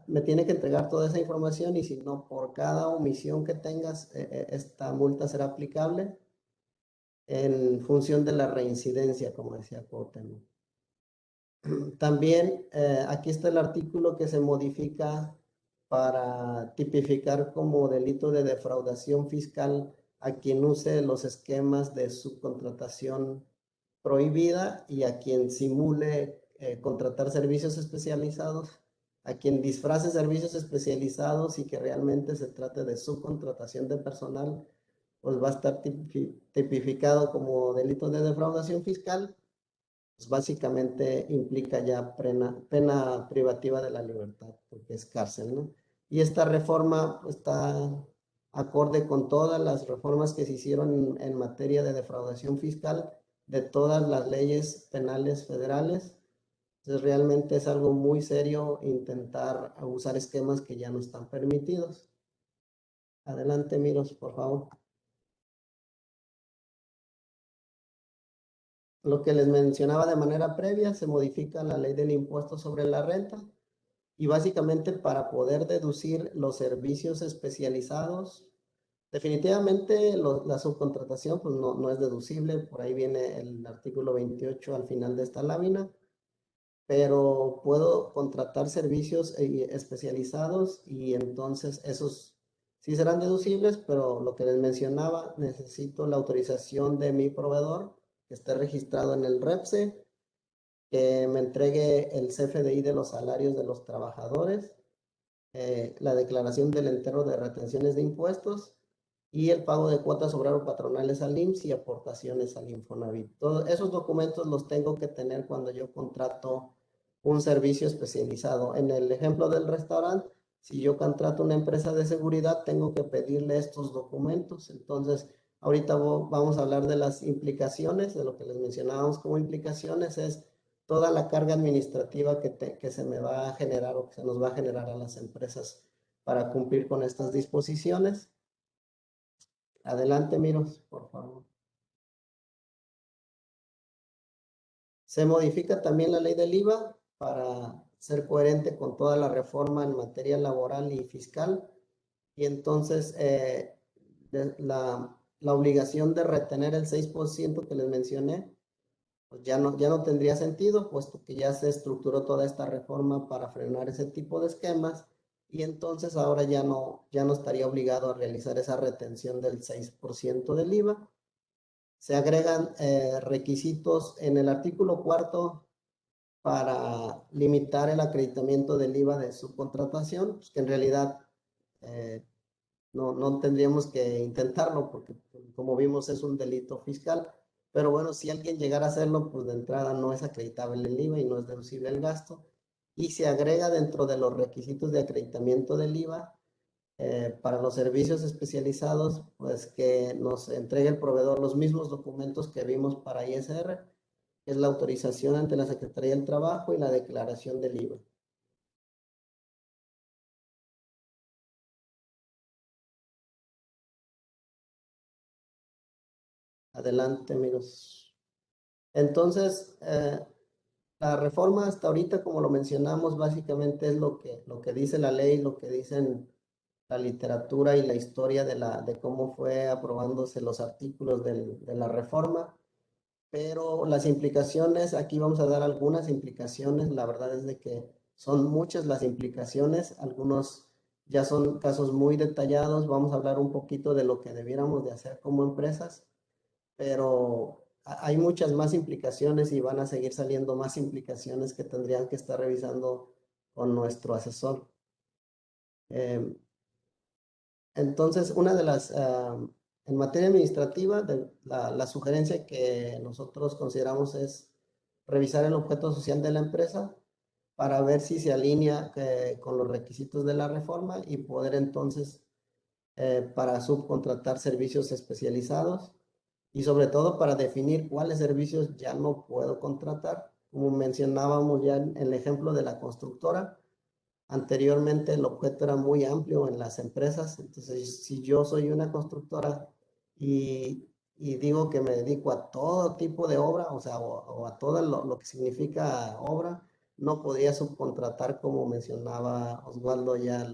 me tiene que entregar toda esa información y si no, por cada omisión que tengas, esta multa será aplicable en función de la reincidencia, como decía Cuauhtémoc. También aquí está el artículo que se modifica para tipificar como delito de defraudación fiscal a quien use los esquemas de subcontratación prohibida y a quien simule contratar servicios especializados, a quien disfrace servicios especializados y que realmente se trate de subcontratación de personal pues va a estar tipificado como delito de defraudación fiscal, pues básicamente implica ya pena privativa de la libertad, porque es cárcel, ¿no? Y esta reforma está acorde con todas las reformas que se hicieron en materia de defraudación fiscal de todas las leyes penales federales. Entonces realmente es algo muy serio intentar usar esquemas que ya no están permitidos. Adelante, Miros, por favor. Lo que les mencionaba de manera previa, se modifica la ley del impuesto sobre la renta y básicamente para poder deducir los servicios especializados, definitivamente la subcontratación pues no es deducible, por ahí viene el artículo 28 al final de esta lámina, pero puedo contratar servicios especializados y entonces esos sí serán deducibles, pero lo que les mencionaba, necesito la autorización de mi proveedor que esté registrado en el REPSE, que me entregue el CFDI de los salarios de los trabajadores, la declaración del entero de retenciones de impuestos y el pago de cuotas obrero-patronales al IMSS y aportaciones al Infonavit. Todos esos documentos los tengo que tener cuando yo contrato un servicio especializado. En el ejemplo del restaurante, si yo contrato una empresa de seguridad, tengo que pedirle estos documentos. Entonces, ahorita vamos a hablar de las implicaciones, de lo que les mencionábamos como implicaciones, es toda la carga administrativa que se me va a generar o que se nos va a generar a las empresas para cumplir con estas disposiciones. Adelante, Miros, por favor. Se modifica también la ley del IVA para ser coherente con toda la reforma en materia laboral y fiscal. Y entonces la obligación de retener el 6% que les mencioné, pues ya no tendría sentido, puesto que ya se estructuró toda esta reforma para frenar ese tipo de esquemas. Y entonces ahora ya no estaría obligado a realizar esa retención del 6% del IVA. Se agregan requisitos en el artículo 4 para limitar el acreditamiento del IVA de subcontratación, pues que en realidad no tendríamos que intentarlo porque, como vimos, es un delito fiscal. Pero bueno, si alguien llegara a hacerlo, pues de entrada no es acreditable el IVA y no es deducible el gasto. Y se agrega dentro de los requisitos de acreditamiento del IVA para los servicios especializados, pues que nos entregue el proveedor los mismos documentos que vimos para ISR, que es la autorización ante la Secretaría del Trabajo y la declaración del IVA. Adelante, amigos. Entonces, la reforma hasta ahorita, como lo mencionamos, básicamente es lo que dice la ley, lo que dicen la literatura y la historia de cómo fue aprobándose los artículos de la reforma. Pero las implicaciones, aquí vamos a dar algunas implicaciones, la verdad es de que son muchas las implicaciones, algunos ya son casos muy detallados, vamos a hablar un poquito de lo que debiéramos de hacer como empresas, pero hay muchas más implicaciones y van a seguir saliendo más implicaciones que tendrían que estar revisando con nuestro asesor. Entonces, una de las, en materia administrativa, la sugerencia que nosotros consideramos es revisar el objeto social de la empresa para ver si se alinea con los requisitos de la reforma y poder entonces, para subcontratar servicios especializados y sobre todo para definir cuáles servicios ya no puedo contratar. Como mencionábamos ya en el ejemplo de la constructora, anteriormente el objeto era muy amplio en las empresas, entonces si yo soy una constructora y digo que me dedico a todo tipo de obra, o sea, o a todo lo que significa obra, no podía subcontratar, como mencionaba Osvaldo, ya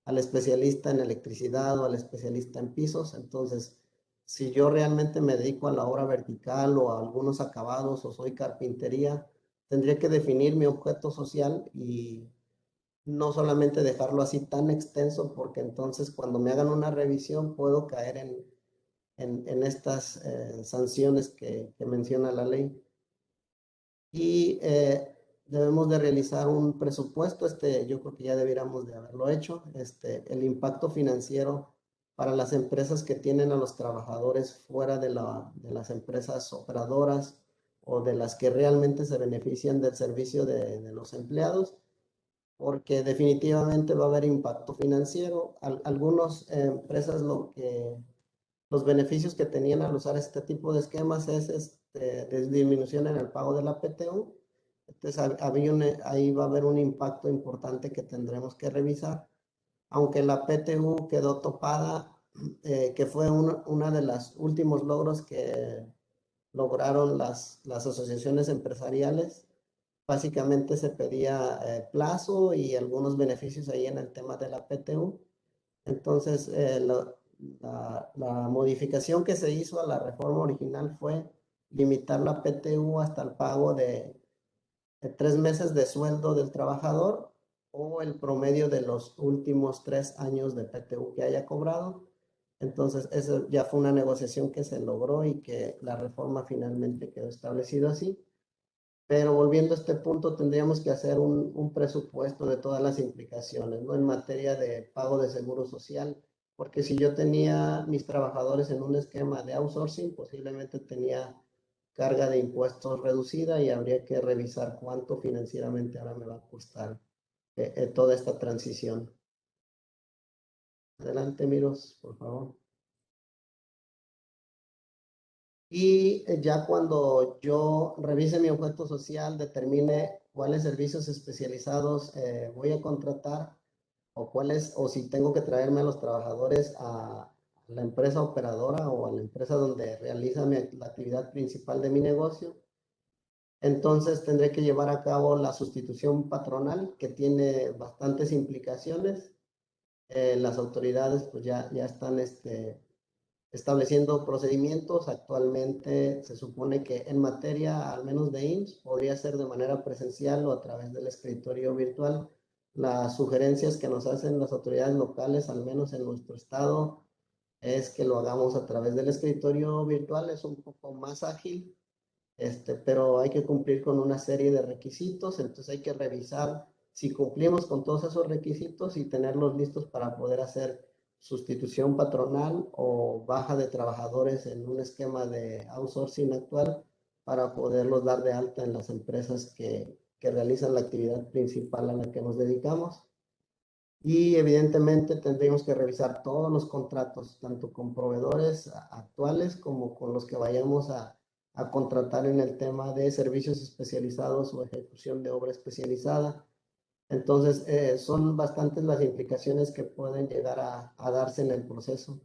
al especialista en electricidad o al especialista en pisos. Entonces, si yo realmente me dedico a la obra vertical o a algunos acabados o soy carpintería, tendría que definir mi objeto social y no solamente dejarlo así tan extenso, porque entonces cuando me hagan una revisión puedo caer en estas sanciones que menciona la ley. Y debemos de realizar un presupuesto, yo creo que ya debiéramos de haberlo hecho, el impacto financiero para las empresas que tienen a los trabajadores fuera de las empresas operadoras o de las que realmente se benefician del servicio de los empleados, porque definitivamente va a haber impacto financiero. Algunas empresas los beneficios que tenían al usar este tipo de esquemas es de disminución en el pago de la PTU. Entonces ahí va a haber un impacto importante que tendremos que revisar. Aunque la PTU quedó topada, que fue uno de los últimos logros que lograron las asociaciones empresariales. Básicamente se pedía plazo y algunos beneficios ahí en el tema de la PTU. Entonces, la modificación que se hizo a la reforma original fue limitar la PTU hasta el pago de 3 meses de sueldo del trabajador o el promedio de los últimos 3 años de PTU que haya cobrado. Entonces, eso ya fue una negociación que se logró y que la reforma finalmente quedó establecido así. Pero volviendo a este punto, tendríamos que hacer un presupuesto de todas las implicaciones, ¿no? En materia de pago de seguro social, porque si yo tenía mis trabajadores en un esquema de outsourcing, posiblemente tenía carga de impuestos reducida y habría que revisar cuánto financieramente ahora me va a costar toda esta transición. Adelante, Miros, por favor. Y ya cuando yo revise mi objeto social, determine cuáles servicios especializados voy a contratar o si tengo que traerme a los trabajadores a la empresa operadora o a la empresa donde realiza la actividad principal de mi negocio. Entonces tendré que llevar a cabo la sustitución patronal, que tiene bastantes implicaciones. Las autoridades pues ya están estableciendo procedimientos. Actualmente se supone que en materia, al menos de IMSS, podría ser de manera presencial o a través del escritorio virtual. Las sugerencias que nos hacen las autoridades locales, al menos en nuestro estado, es que lo hagamos a través del escritorio virtual. Es un poco más ágil, pero hay que cumplir con una serie de requisitos. Entonces hay que revisar si cumplimos con todos esos requisitos y tenerlos listos para poder hacer sustitución patronal o baja de trabajadores en un esquema de outsourcing actual para poderlos dar de alta en las empresas que realizan la actividad principal a la que nos dedicamos. Y evidentemente tendríamos que revisar todos los contratos, tanto con proveedores actuales como con los que vayamos a contratar en el tema de servicios especializados o ejecución de obra especializada. Entonces, son bastantes las implicaciones que pueden llegar a darse en el proceso.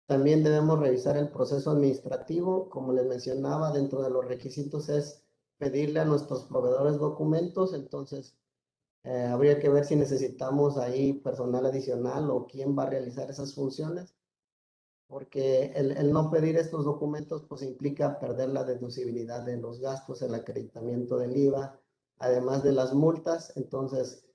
También debemos revisar el proceso administrativo. Como les mencionaba, dentro de los requisitos es pedirle a nuestros proveedores documentos. Entonces, habría que ver si necesitamos ahí personal adicional o quién va a realizar esas funciones, porque el no pedir estos documentos pues implica perder la deducibilidad de los gastos, el acreditamiento del IVA, además de las multas. Entonces,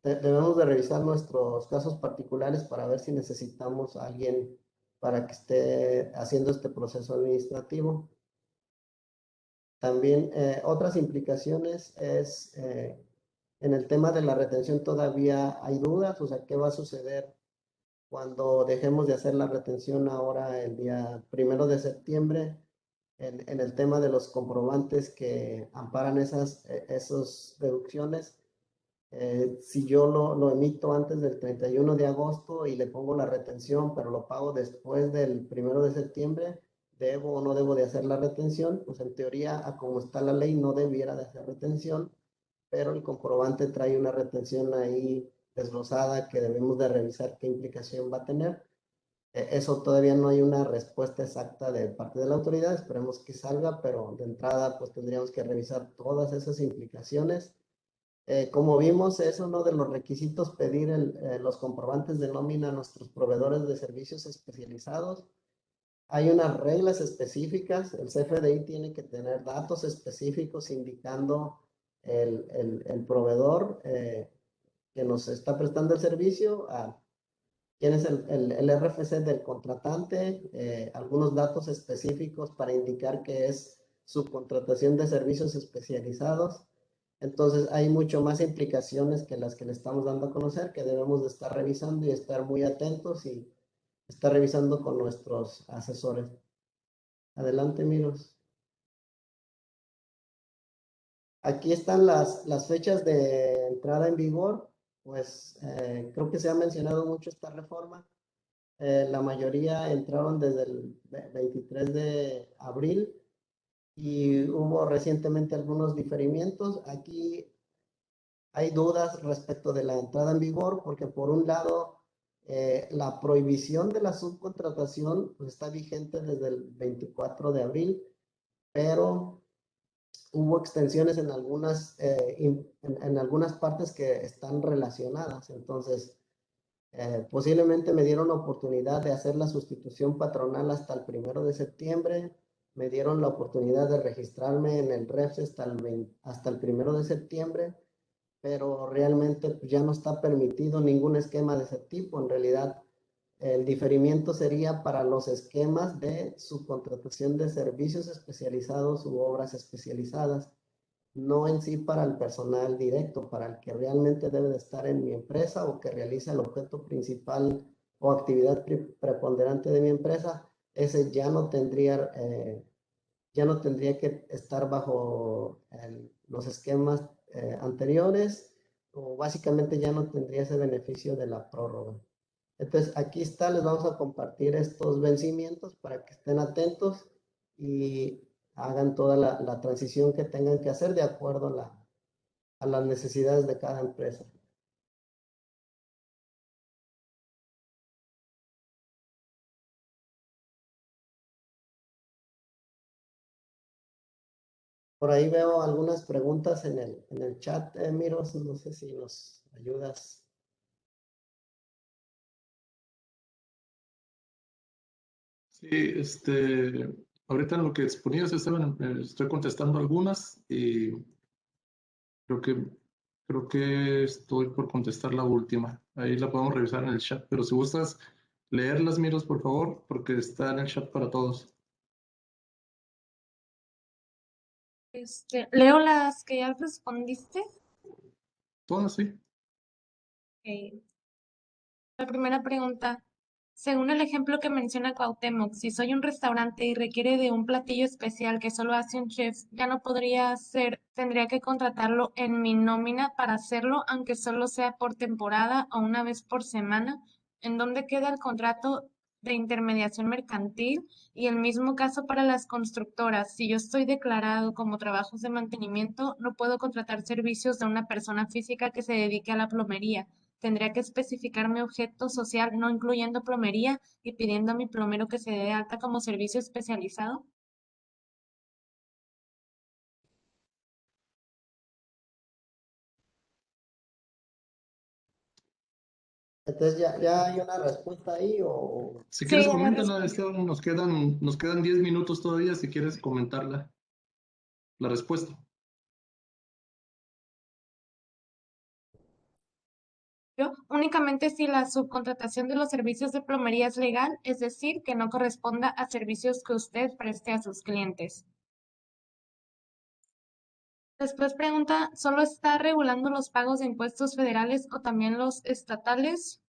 debemos de revisar nuestros casos particulares para ver si necesitamos a alguien para que esté haciendo este proceso administrativo. También otras implicaciones es en el tema de la retención todavía hay dudas, o sea, ¿qué va a suceder cuando dejemos de hacer la retención ahora el día 1 de septiembre? En el tema de los comprobantes que amparan esas deducciones. Si yo lo emito antes del 31 de agosto y le pongo la retención, pero lo pago después del 1 de septiembre, ¿debo o no debo de hacer la retención? Pues en teoría, a como está la ley, no debiera de hacer retención, pero el comprobante trae una retención ahí desglosada que debemos de revisar qué implicación va a tener. Eso todavía no hay una respuesta exacta de parte de la autoridad, esperemos que salga, pero de entrada pues tendríamos que revisar todas esas implicaciones. Como vimos, es uno de los requisitos pedir los comprobantes de nómina a nuestros proveedores de servicios especializados. Hay unas reglas específicas, el CFDI tiene que tener datos específicos indicando el proveedor que nos está prestando el servicio, quién es el RFC del contratante, algunos datos específicos para indicar que es subcontratación de servicios especializados. Entonces hay mucho más implicaciones que las que le estamos dando a conocer, que debemos de estar revisando y estar muy atentos y estar revisando con nuestros asesores. Adelante, Miros. Aquí están las fechas de entrada en vigor. Pues creo que se ha mencionado mucho esta reforma. La mayoría entraron desde el 23 de abril y hubo recientemente algunos diferimientos. Aquí hay dudas respecto de la entrada en vigor porque por un lado la prohibición de la subcontratación pues, está vigente desde el 24 de abril, pero hubo extensiones en en algunas partes que están relacionadas. Entonces, posiblemente me dieron la oportunidad de hacer la sustitución patronal hasta el 1 de septiembre. Me dieron la oportunidad de registrarme en el REFS hasta el 1 de septiembre, pero realmente pues, ya no está permitido ningún esquema de ese tipo. En realidad, el diferimiento sería para los esquemas de subcontratación de servicios especializados u obras especializadas, no en sí para el personal directo, para el que realmente debe de estar en mi empresa o que realiza el objeto principal o actividad preponderante de mi empresa. Ese ya no tendría que estar bajo los esquemas anteriores, o básicamente ya no tendría ese beneficio de la prórroga. Entonces, aquí está, les vamos a compartir estos vencimientos para que estén atentos y hagan toda la transición que tengan que hacer de acuerdo a las necesidades de cada empresa. Por ahí veo algunas preguntas en el chat, Miros, no sé si nos ayudas. Sí, ahorita en lo que exponías, Esteban, estoy contestando algunas y creo que, creo que estoy por contestar la última. Ahí la podemos revisar en el chat, pero si gustas leerlas, Miros, por favor, porque está en el chat para todos. Leo las que ya respondiste. Todas, sí. Ok. La primera pregunta. Según el ejemplo que menciona Cuauhtémoc, si soy un restaurante y requiere de un platillo especial que solo hace un chef, ya no podría hacer, tendría que contratarlo en mi nómina para hacerlo, aunque solo sea por temporada o una vez por semana. ¿En dónde queda el contrato de intermediación mercantil? Y el mismo caso para las constructoras. Si yo estoy declarado como trabajos de mantenimiento, no puedo contratar servicios de una persona física que se dedique a la plomería. Tendría que especificar mi objeto social, no incluyendo plomería, y pidiendo a mi plomero que se dé de alta como servicio especializado. Entonces, ¿ya hay una respuesta ahí o...? Si Sí, quieres, ya la coméntala, respondí. Esteban, nos quedan 10 minutos todavía si quieres comentarla, la respuesta. Yo, únicamente si la subcontratación de los servicios de plomería es legal, es decir, que no corresponda a servicios que usted preste a sus clientes. Después pregunta, ¿solo está regulando los pagos de impuestos federales o también los estatales?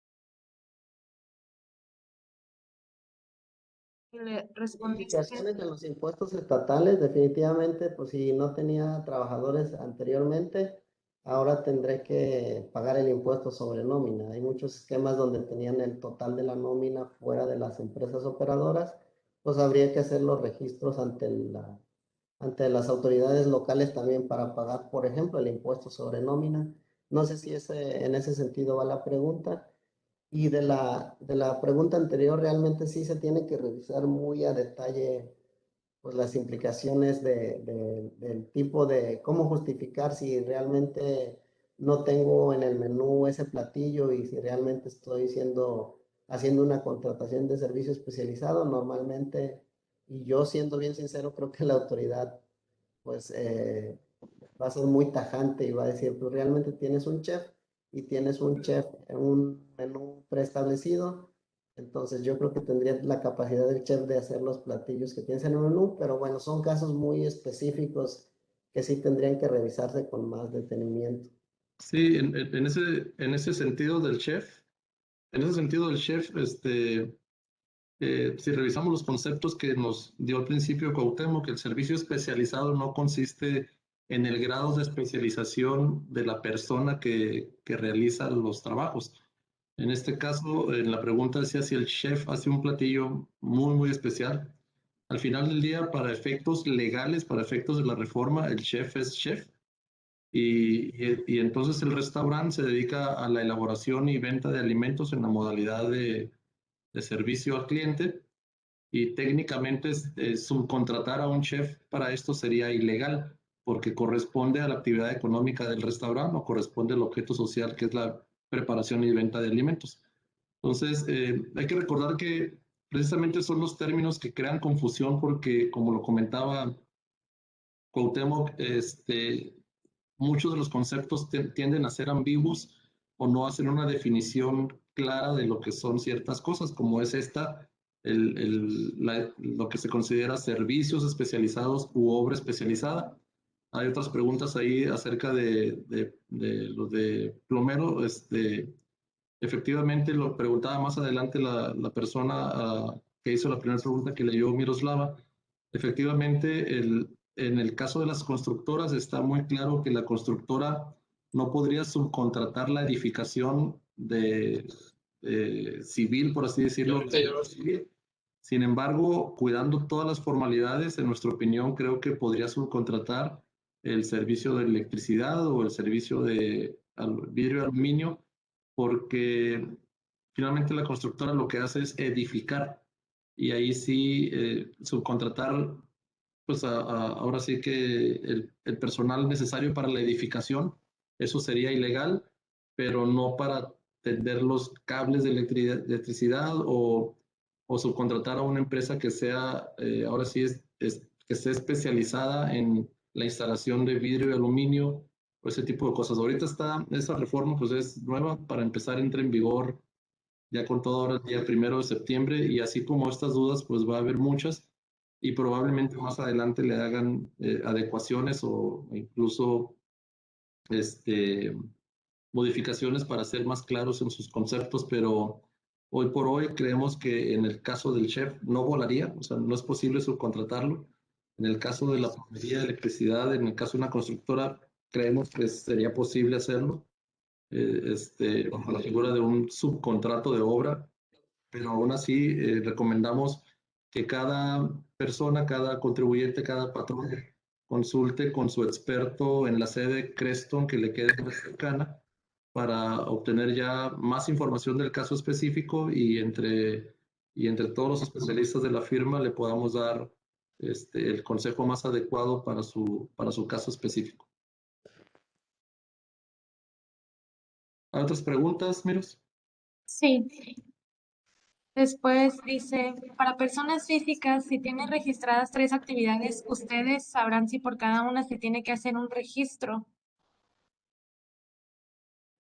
Y le respondí que Modificaciones en los impuestos estatales, definitivamente, pues si no tenía trabajadores anteriormente, ahora tendré que pagar el impuesto sobre nómina. Hay muchos esquemas donde tenían el total de la nómina fuera de las empresas operadoras, pues habría que hacer los registros ante las autoridades locales también para pagar, por ejemplo, el impuesto sobre nómina. No sé si en ese sentido va la pregunta. Y de la pregunta anterior, realmente sí se tiene que revisar muy a detalle pues, las implicaciones del tipo de cómo justificar si realmente no tengo en el menú ese platillo y si realmente estoy haciendo una contratación de servicio especializado. Normalmente, y yo siendo bien sincero, creo que la autoridad pues va a ser muy tajante y va a decir, tú realmente tienes un chef y tienes un chef en un menú preestablecido, entonces yo creo que tendría la capacidad del chef de hacer los platillos que tienes en el menú, pero bueno, son casos muy específicos que sí tendrían que revisarse con más detenimiento. Sí, en ese sentido del chef, si revisamos los conceptos que nos dio al principio Cuauhtémoc, que el servicio especializado no consiste en el grado de especialización de la persona que realiza los trabajos. En este caso, en la pregunta decía si el chef hace un platillo muy, muy especial. Al final del día, para efectos legales, para efectos de la reforma, el chef es chef. Y entonces el restaurante se dedica a la elaboración y venta de alimentos en la modalidad de servicio al cliente. Y técnicamente subcontratar a un chef para esto sería ilegal, porque corresponde a la actividad económica del restaurante o corresponde al objeto social que es la preparación y venta de alimentos. Entonces, hay que recordar que precisamente son los términos que crean confusión porque, como lo comentaba Cuauhtémoc, muchos de los conceptos tienden a ser ambiguos o no hacen una definición clara de lo que son ciertas cosas, como es lo que se considera servicios especializados u obra especializada. Hay otras preguntas ahí acerca de lo de plomero. Efectivamente, lo preguntaba más adelante la persona que hizo la primera pregunta que leyó Miroslava. Efectivamente, en el caso de las constructoras está muy claro que la constructora no podría subcontratar la edificación civil, por así decirlo. Civil. Sin embargo, cuidando todas las formalidades, en nuestra opinión, creo que podría subcontratar el servicio de electricidad o el servicio de vidrio y aluminio, porque finalmente la constructora lo que hace es edificar y ahí sí subcontratar, pues ahora sí que el personal necesario para la edificación, eso sería ilegal, pero no para tender los cables de electricidad o subcontratar a una empresa que sea, ahora sí que esté especializada en la instalación de vidrio y aluminio o ese tipo de cosas. Ahorita esa reforma pues es nueva, para empezar entra en vigor ya con todo ahora el día 1 de septiembre, y así como estas dudas pues va a haber muchas y probablemente más adelante le hagan adecuaciones o incluso modificaciones para ser más claros en sus conceptos, pero hoy por hoy creemos que en el caso del chef no volaría, o sea, no es posible subcontratarlo. En el caso de la plomería, de electricidad, en el caso de una constructora, creemos que sería posible hacerlo, bajo la figura de un subcontrato de obra, pero aún así recomendamos que cada persona, cada contribuyente, cada patrón consulte con su experto en la sede Creston que le quede más cercana para obtener ya más información del caso específico y entre todos los especialistas de la firma le podamos dar el consejo más adecuado para su caso específico. ¿Hay otras preguntas, Miros? Sí. Después dice, para personas físicas, si tienen registradas 3 actividades, ustedes sabrán si por cada una se tiene que hacer un registro.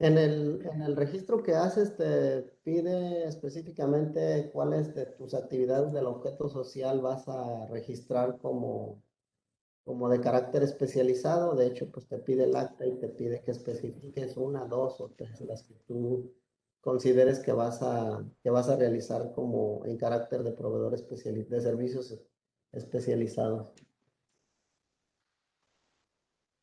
En el registro que haces te pide específicamente cuáles de tus actividades del objeto social vas a registrar como de carácter especializado. De hecho, pues te pide el acta y te pide que especifiques 1, 2 o 3 las que tú consideres que vas a realizar como en carácter de proveedor de servicios especializados.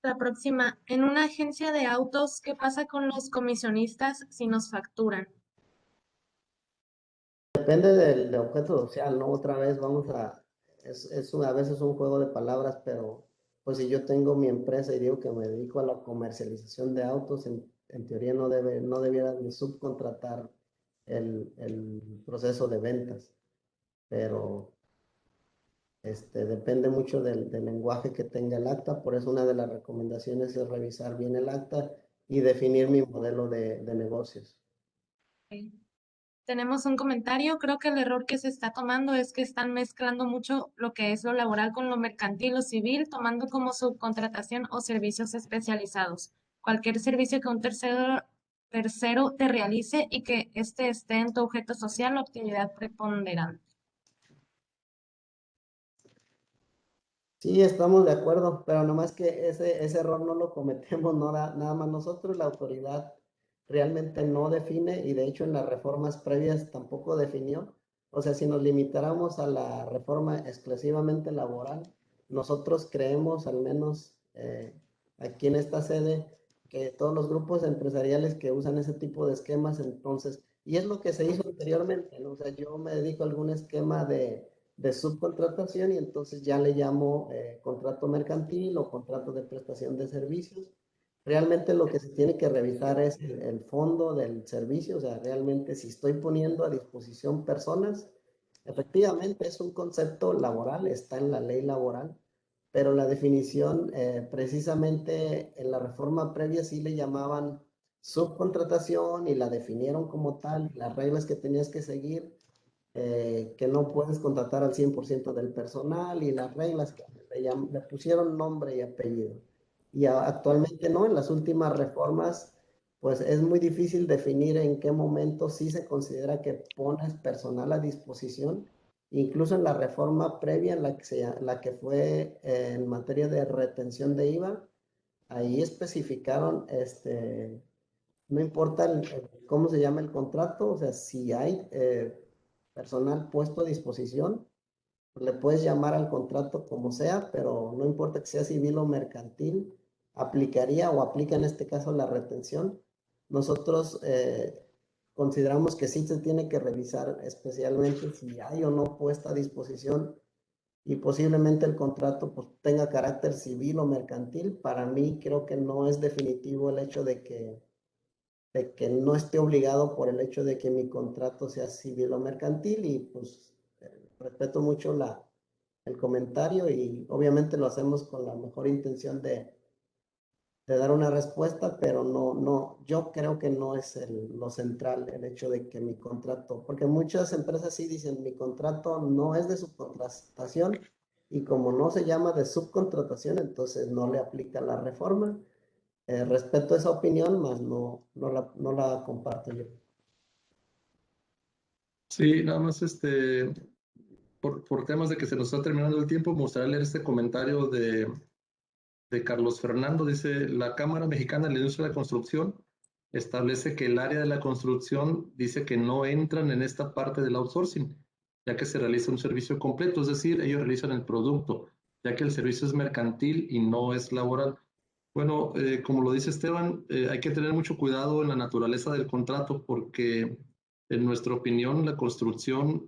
La próxima, en una agencia de autos, ¿qué pasa con los comisionistas si nos facturan? Depende del objeto social, ¿no? Otra vez a veces un juego de palabras, pero pues si yo tengo mi empresa y digo que me dedico a la comercialización de autos, en teoría no debiera de subcontratar el proceso de ventas, pero depende mucho del lenguaje que tenga el acta. Por eso una de las recomendaciones es revisar bien el acta y definir mi modelo de negocios. Ok. Tenemos un comentario, creo que el error que se está tomando es que están mezclando mucho lo que es lo laboral con lo mercantil o civil, tomando como subcontratación o servicios especializados. Cualquier servicio que un tercero te realice y que éste esté en tu objeto social o actividad preponderante. Sí, estamos de acuerdo, pero nomás que ese error no lo cometemos nada más nosotros, la autoridad realmente no define y de hecho en las reformas previas tampoco definió. O sea, si nos limitáramos a la reforma exclusivamente laboral, nosotros creemos, al menos aquí en esta sede, que todos los grupos empresariales que usan ese tipo de esquemas, entonces, y es lo que se hizo anteriormente, ¿no? O sea, yo me dedico a algún esquema de subcontratación y entonces ya le llamo contrato mercantil o contrato de prestación de servicios. Realmente lo que se tiene que revisar es el fondo del servicio, o sea, realmente si estoy poniendo a disposición personas, efectivamente es un concepto laboral, está en la ley laboral, pero la definición precisamente en la reforma previa sí le llamaban subcontratación y la definieron como tal, las reglas que tenías que seguir, que no puedes contratar al 100% del personal y las reglas que le pusieron nombre y apellido. Y actualmente no, en las últimas reformas, pues es muy difícil definir en qué momento sí se considera que pones personal a disposición. Incluso en la reforma previa, en la que fue en materia de retención de IVA, ahí especificaron, no importa cómo se llama el contrato, o sea, si hay personal puesto a disposición, le puedes llamar al contrato como sea, pero no importa que sea civil o mercantil, aplicaría o aplica en este caso la retención. Nosotros consideramos que sí se tiene que revisar especialmente si hay o no puesta a disposición y posiblemente el contrato pues, tenga carácter civil o mercantil. Para mí creo que no es definitivo el hecho de que no esté obligado por el hecho de que mi contrato sea civil o mercantil y pues respeto mucho el comentario y obviamente lo hacemos con la mejor intención de dar una respuesta, pero yo creo que no es lo central el hecho de que mi contrato, porque muchas empresas sí dicen mi contrato no es de subcontratación y como no se llama de subcontratación, entonces no le aplica la reforma. Respeto esa opinión, más no la comparto yo. Sí, nada más por temas de que se nos está terminando el tiempo, me gustaría leer este comentario de Carlos Fernando. Dice, la Cámara Mexicana de la Industria de la Construcción establece que el área de la construcción dice que no entran en esta parte del outsourcing, ya que se realiza un servicio completo, es decir, ellos realizan el producto, ya que el servicio es mercantil y no es laboral. Bueno, como lo dice Esteban, hay que tener mucho cuidado en la naturaleza del contrato porque, en nuestra opinión, la construcción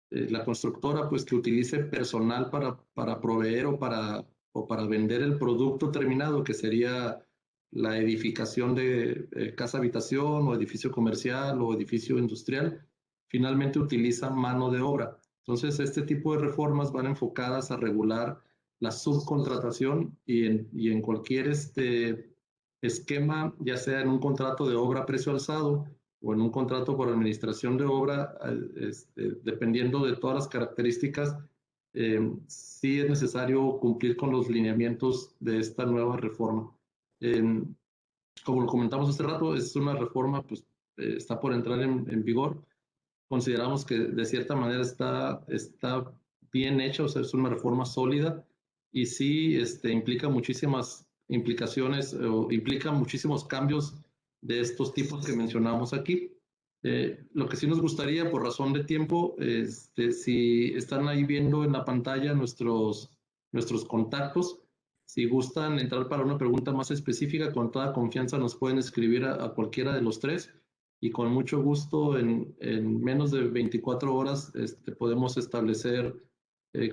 la constructora, pues que utilice personal para proveer o para vender el producto terminado, que sería la edificación de casa habitación o edificio comercial o edificio industrial, finalmente utiliza mano de obra. Entonces, este tipo de reformas van enfocadas a regular la subcontratación y en cualquier esquema, ya sea en un contrato de obra a precio alzado o en un contrato por administración de obra, dependiendo de todas las características, sí es necesario cumplir con los lineamientos de esta nueva reforma. Eh, Como lo comentamos hace rato, es una reforma, pues está por entrar en vigor. Consideramos que de cierta manera está bien hecha, o sea, es una reforma sólida y sí implica muchísimas implicaciones o implica muchísimos cambios de estos tipos que mencionamos aquí. Lo que sí nos gustaría, por razón de tiempo, si están ahí viendo en la pantalla nuestros contactos, si gustan entrar para una pregunta más específica, con toda confianza nos pueden escribir a cualquiera de los tres y con mucho gusto en menos de 24 horas podemos establecer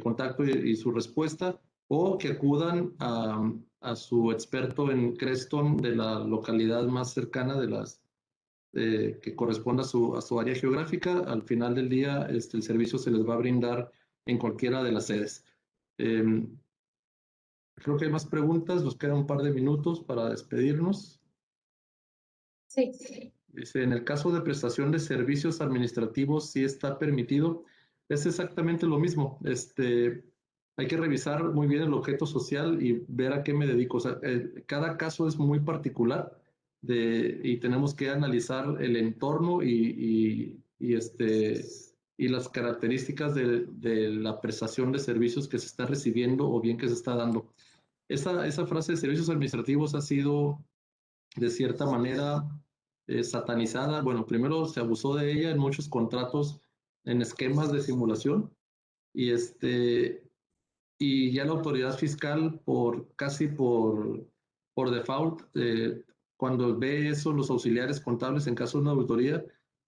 contacto y su respuesta o que acudan a su experto en Creston de la localidad más cercana de las que corresponda a su área geográfica. Al final del día, el servicio se les va a brindar en cualquiera de las sedes. Creo que hay más preguntas, nos queda un par de minutos para despedirnos. Sí. Dice, en el caso de prestación de servicios administrativos, sí está permitido. Es exactamente lo mismo. Hay que revisar muy bien el objeto social y ver a qué me dedico. O sea, cada caso es muy particular y tenemos que analizar el entorno y y las características de la prestación de servicios que se está recibiendo o bien que se está dando. Esa frase de servicios administrativos ha sido de cierta manera satanizada. Bueno, primero se abusó de ella en muchos contratos en esquemas de simulación y y ya la autoridad fiscal casi por default, cuando ve eso los auxiliares contables en caso de una auditoría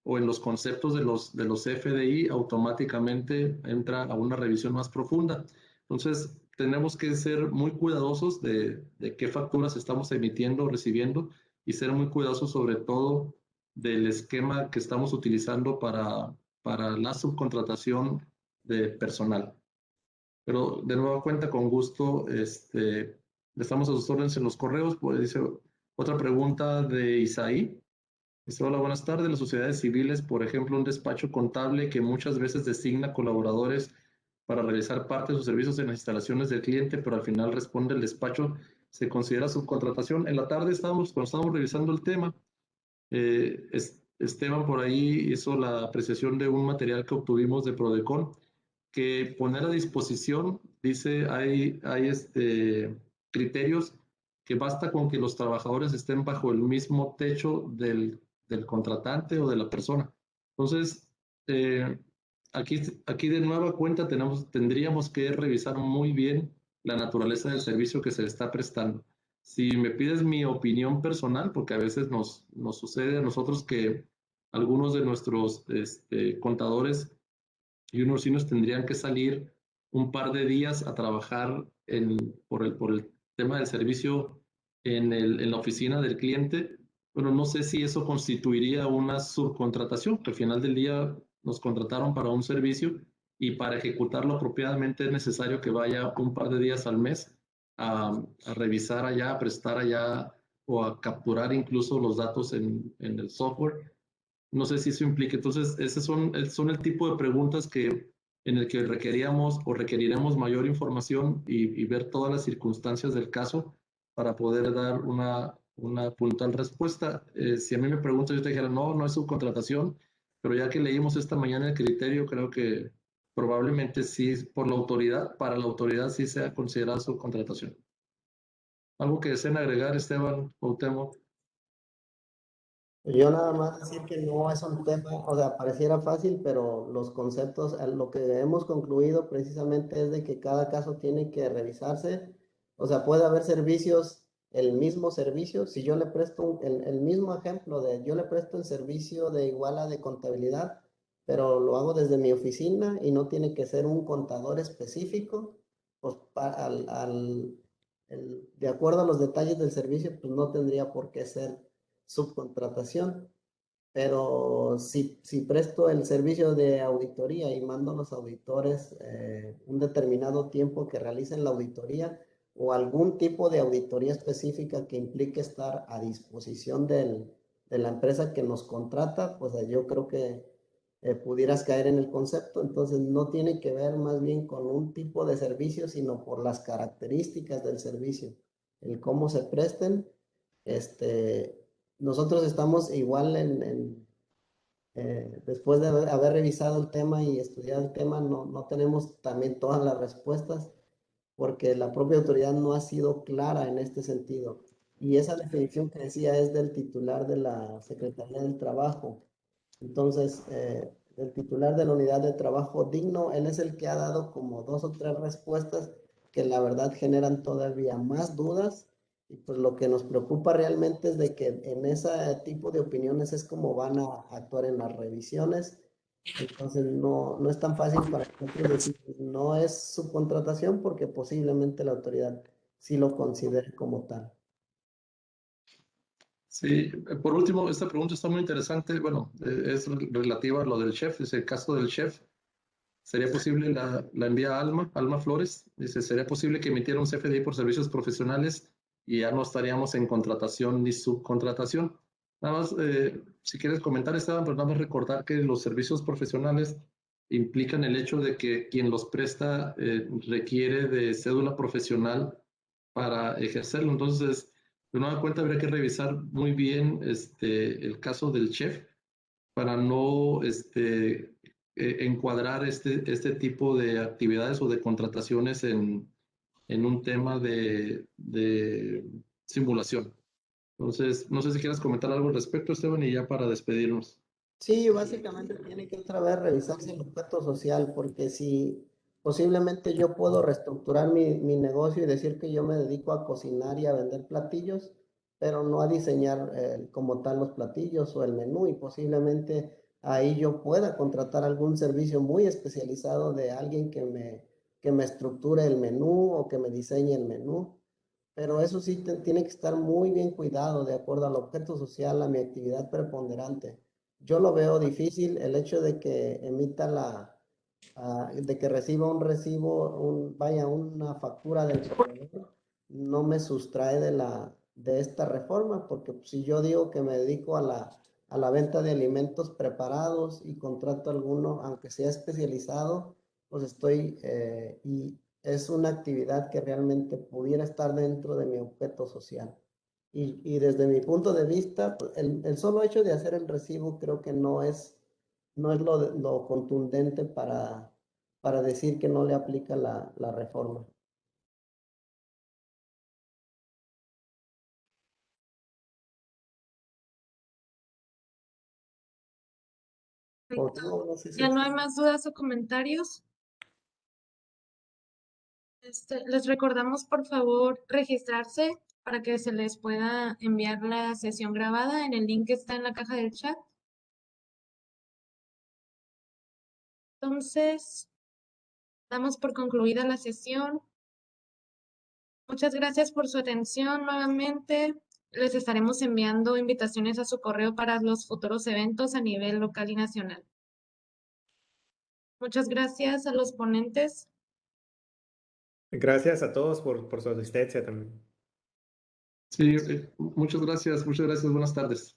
o en los conceptos de los FDI, automáticamente entra a una revisión más profunda. Entonces, tenemos que ser muy cuidadosos de qué facturas estamos emitiendo o recibiendo y ser muy cuidadosos sobre todo del esquema que estamos utilizando para la subcontratación de personal. Pero de nueva cuenta, con gusto, estamos a sus órdenes en los correos. Pues dice otra pregunta de Isaí. Dice, hola, buenas tardes. Las sociedades civiles, por ejemplo, un despacho contable que muchas veces designa colaboradores para realizar parte de sus servicios en las instalaciones del cliente, pero al final responde el despacho, ¿se considera subcontratación? En la tarde cuando estábamos revisando el tema, Esteban por ahí hizo la apreciación de un material que obtuvimos de Prodecon, que poner a disposición, dice, hay criterios que basta con que los trabajadores estén bajo el mismo techo del contratante o de la persona. Entonces, aquí de nueva cuenta tendríamos que revisar muy bien la naturaleza del servicio que se está prestando. Si me pides mi opinión personal, porque a veces nos sucede a nosotros que algunos de nuestros contadores y unos chinos tendrían que salir un par de días a trabajar por el tema del servicio en la oficina del cliente. Bueno, no sé si eso constituiría una subcontratación, que al final del día nos contrataron para un servicio y para ejecutarlo apropiadamente es necesario que vaya un par de días al mes a revisar allá, a prestar allá o a capturar incluso los datos en el software. No sé si eso implica. Entonces, esos son el tipo de preguntas en el que requeríamos o requeriremos mayor información y ver todas las circunstancias del caso para poder dar una puntual respuesta. Si a mí me preguntas, yo te dijera, no, no es subcontratación, pero ya que leímos esta mañana el criterio, creo que probablemente sí, para la autoridad sí sea considerada subcontratación. ¿Algo que deseen agregar, Esteban, Cuauhtémoc? Yo nada más decir que no es un tema, o sea, pareciera fácil, pero los conceptos, lo que hemos concluido precisamente es de que cada caso tiene que revisarse. O sea, puede haber servicios, el mismo servicio, si yo le presto el mismo ejemplo de, yo le presto el servicio de Iguala de contabilidad, pero lo hago desde mi oficina y no tiene que ser un contador específico, pues de acuerdo a los detalles del servicio, pues no tendría por qué ser subcontratación, pero si presto el servicio de auditoría y mando a los auditores un determinado tiempo que realicen la auditoría o algún tipo de auditoría específica que implique estar a disposición de la empresa que nos contrata, pues yo creo que pudieras caer en el concepto. Entonces no tiene que ver más bien con un tipo de servicio, sino por las características del servicio, el cómo se presten. Este, Nosotros estamos igual después de haber revisado el tema y estudiado el tema, no tenemos también todas las respuestas porque la propia autoridad no ha sido clara en este sentido. Y esa definición que decía es del titular de la Secretaría del Trabajo. Entonces, el titular de la unidad de trabajo digno, él es el que ha dado como 2 o 3 respuestas que la verdad generan todavía más dudas. Y pues lo que nos preocupa realmente es de que en ese tipo de opiniones es como van a actuar en las revisiones. Entonces no es tan fácil para nosotros decir no es subcontratación porque posiblemente la autoridad sí lo considere como tal. Sí, por último, esta pregunta está muy interesante. Bueno, es relativa a lo del chef. Es el caso del chef. ¿Sería posible, la envía Alma Flores? Dice, ¿sería posible que emitiera un CFDI por servicios profesionales y ya no estaríamos en contratación ni subcontratación? Nada más, si quieres comentar, Esteban, pero nada más recordar que los servicios profesionales implican el hecho de que quien los presta requiere de cédula profesional para ejercerlo. Entonces, de nueva cuenta, habría que revisar muy bien el caso del chef para no encuadrar este tipo de actividades o de contrataciones en un tema de simulación. Entonces, no sé si quieres comentar algo al respecto, Esteban, y ya para despedirnos. Sí, básicamente tiene que otra vez revisarse el objeto social, porque si posiblemente yo puedo reestructurar mi negocio y decir que yo me dedico a cocinar y a vender platillos, pero no a diseñar como tal los platillos o el menú, y posiblemente ahí yo pueda contratar algún servicio muy especializado de alguien que me estructure el menú o que me diseñe el menú. Pero eso sí tiene que estar muy bien cuidado de acuerdo al objeto social, a mi actividad preponderante. Yo lo veo difícil el hecho de que emita de que reciba un recibo, vaya, una factura del proveedor, no me sustrae de esta reforma, porque si yo digo que me dedico a la venta de alimentos preparados y contrato alguno, aunque sea especializado, pues y es una actividad que realmente pudiera estar dentro de mi objeto social. Y desde mi punto de vista, pues, el solo hecho de hacer el recibo creo que no es lo contundente para decir que no le aplica la reforma. Perfecto. No sé si Ya no hay más dudas o comentarios. Les recordamos, por favor, registrarse para que se les pueda enviar la sesión grabada en el link que está en la caja del chat. Entonces, damos por concluida la sesión. Muchas gracias por su atención nuevamente. Les estaremos enviando invitaciones a su correo para los futuros eventos a nivel local y nacional. Muchas gracias a los ponentes. Gracias a todos por su asistencia también. Sí, muchas gracias, buenas tardes.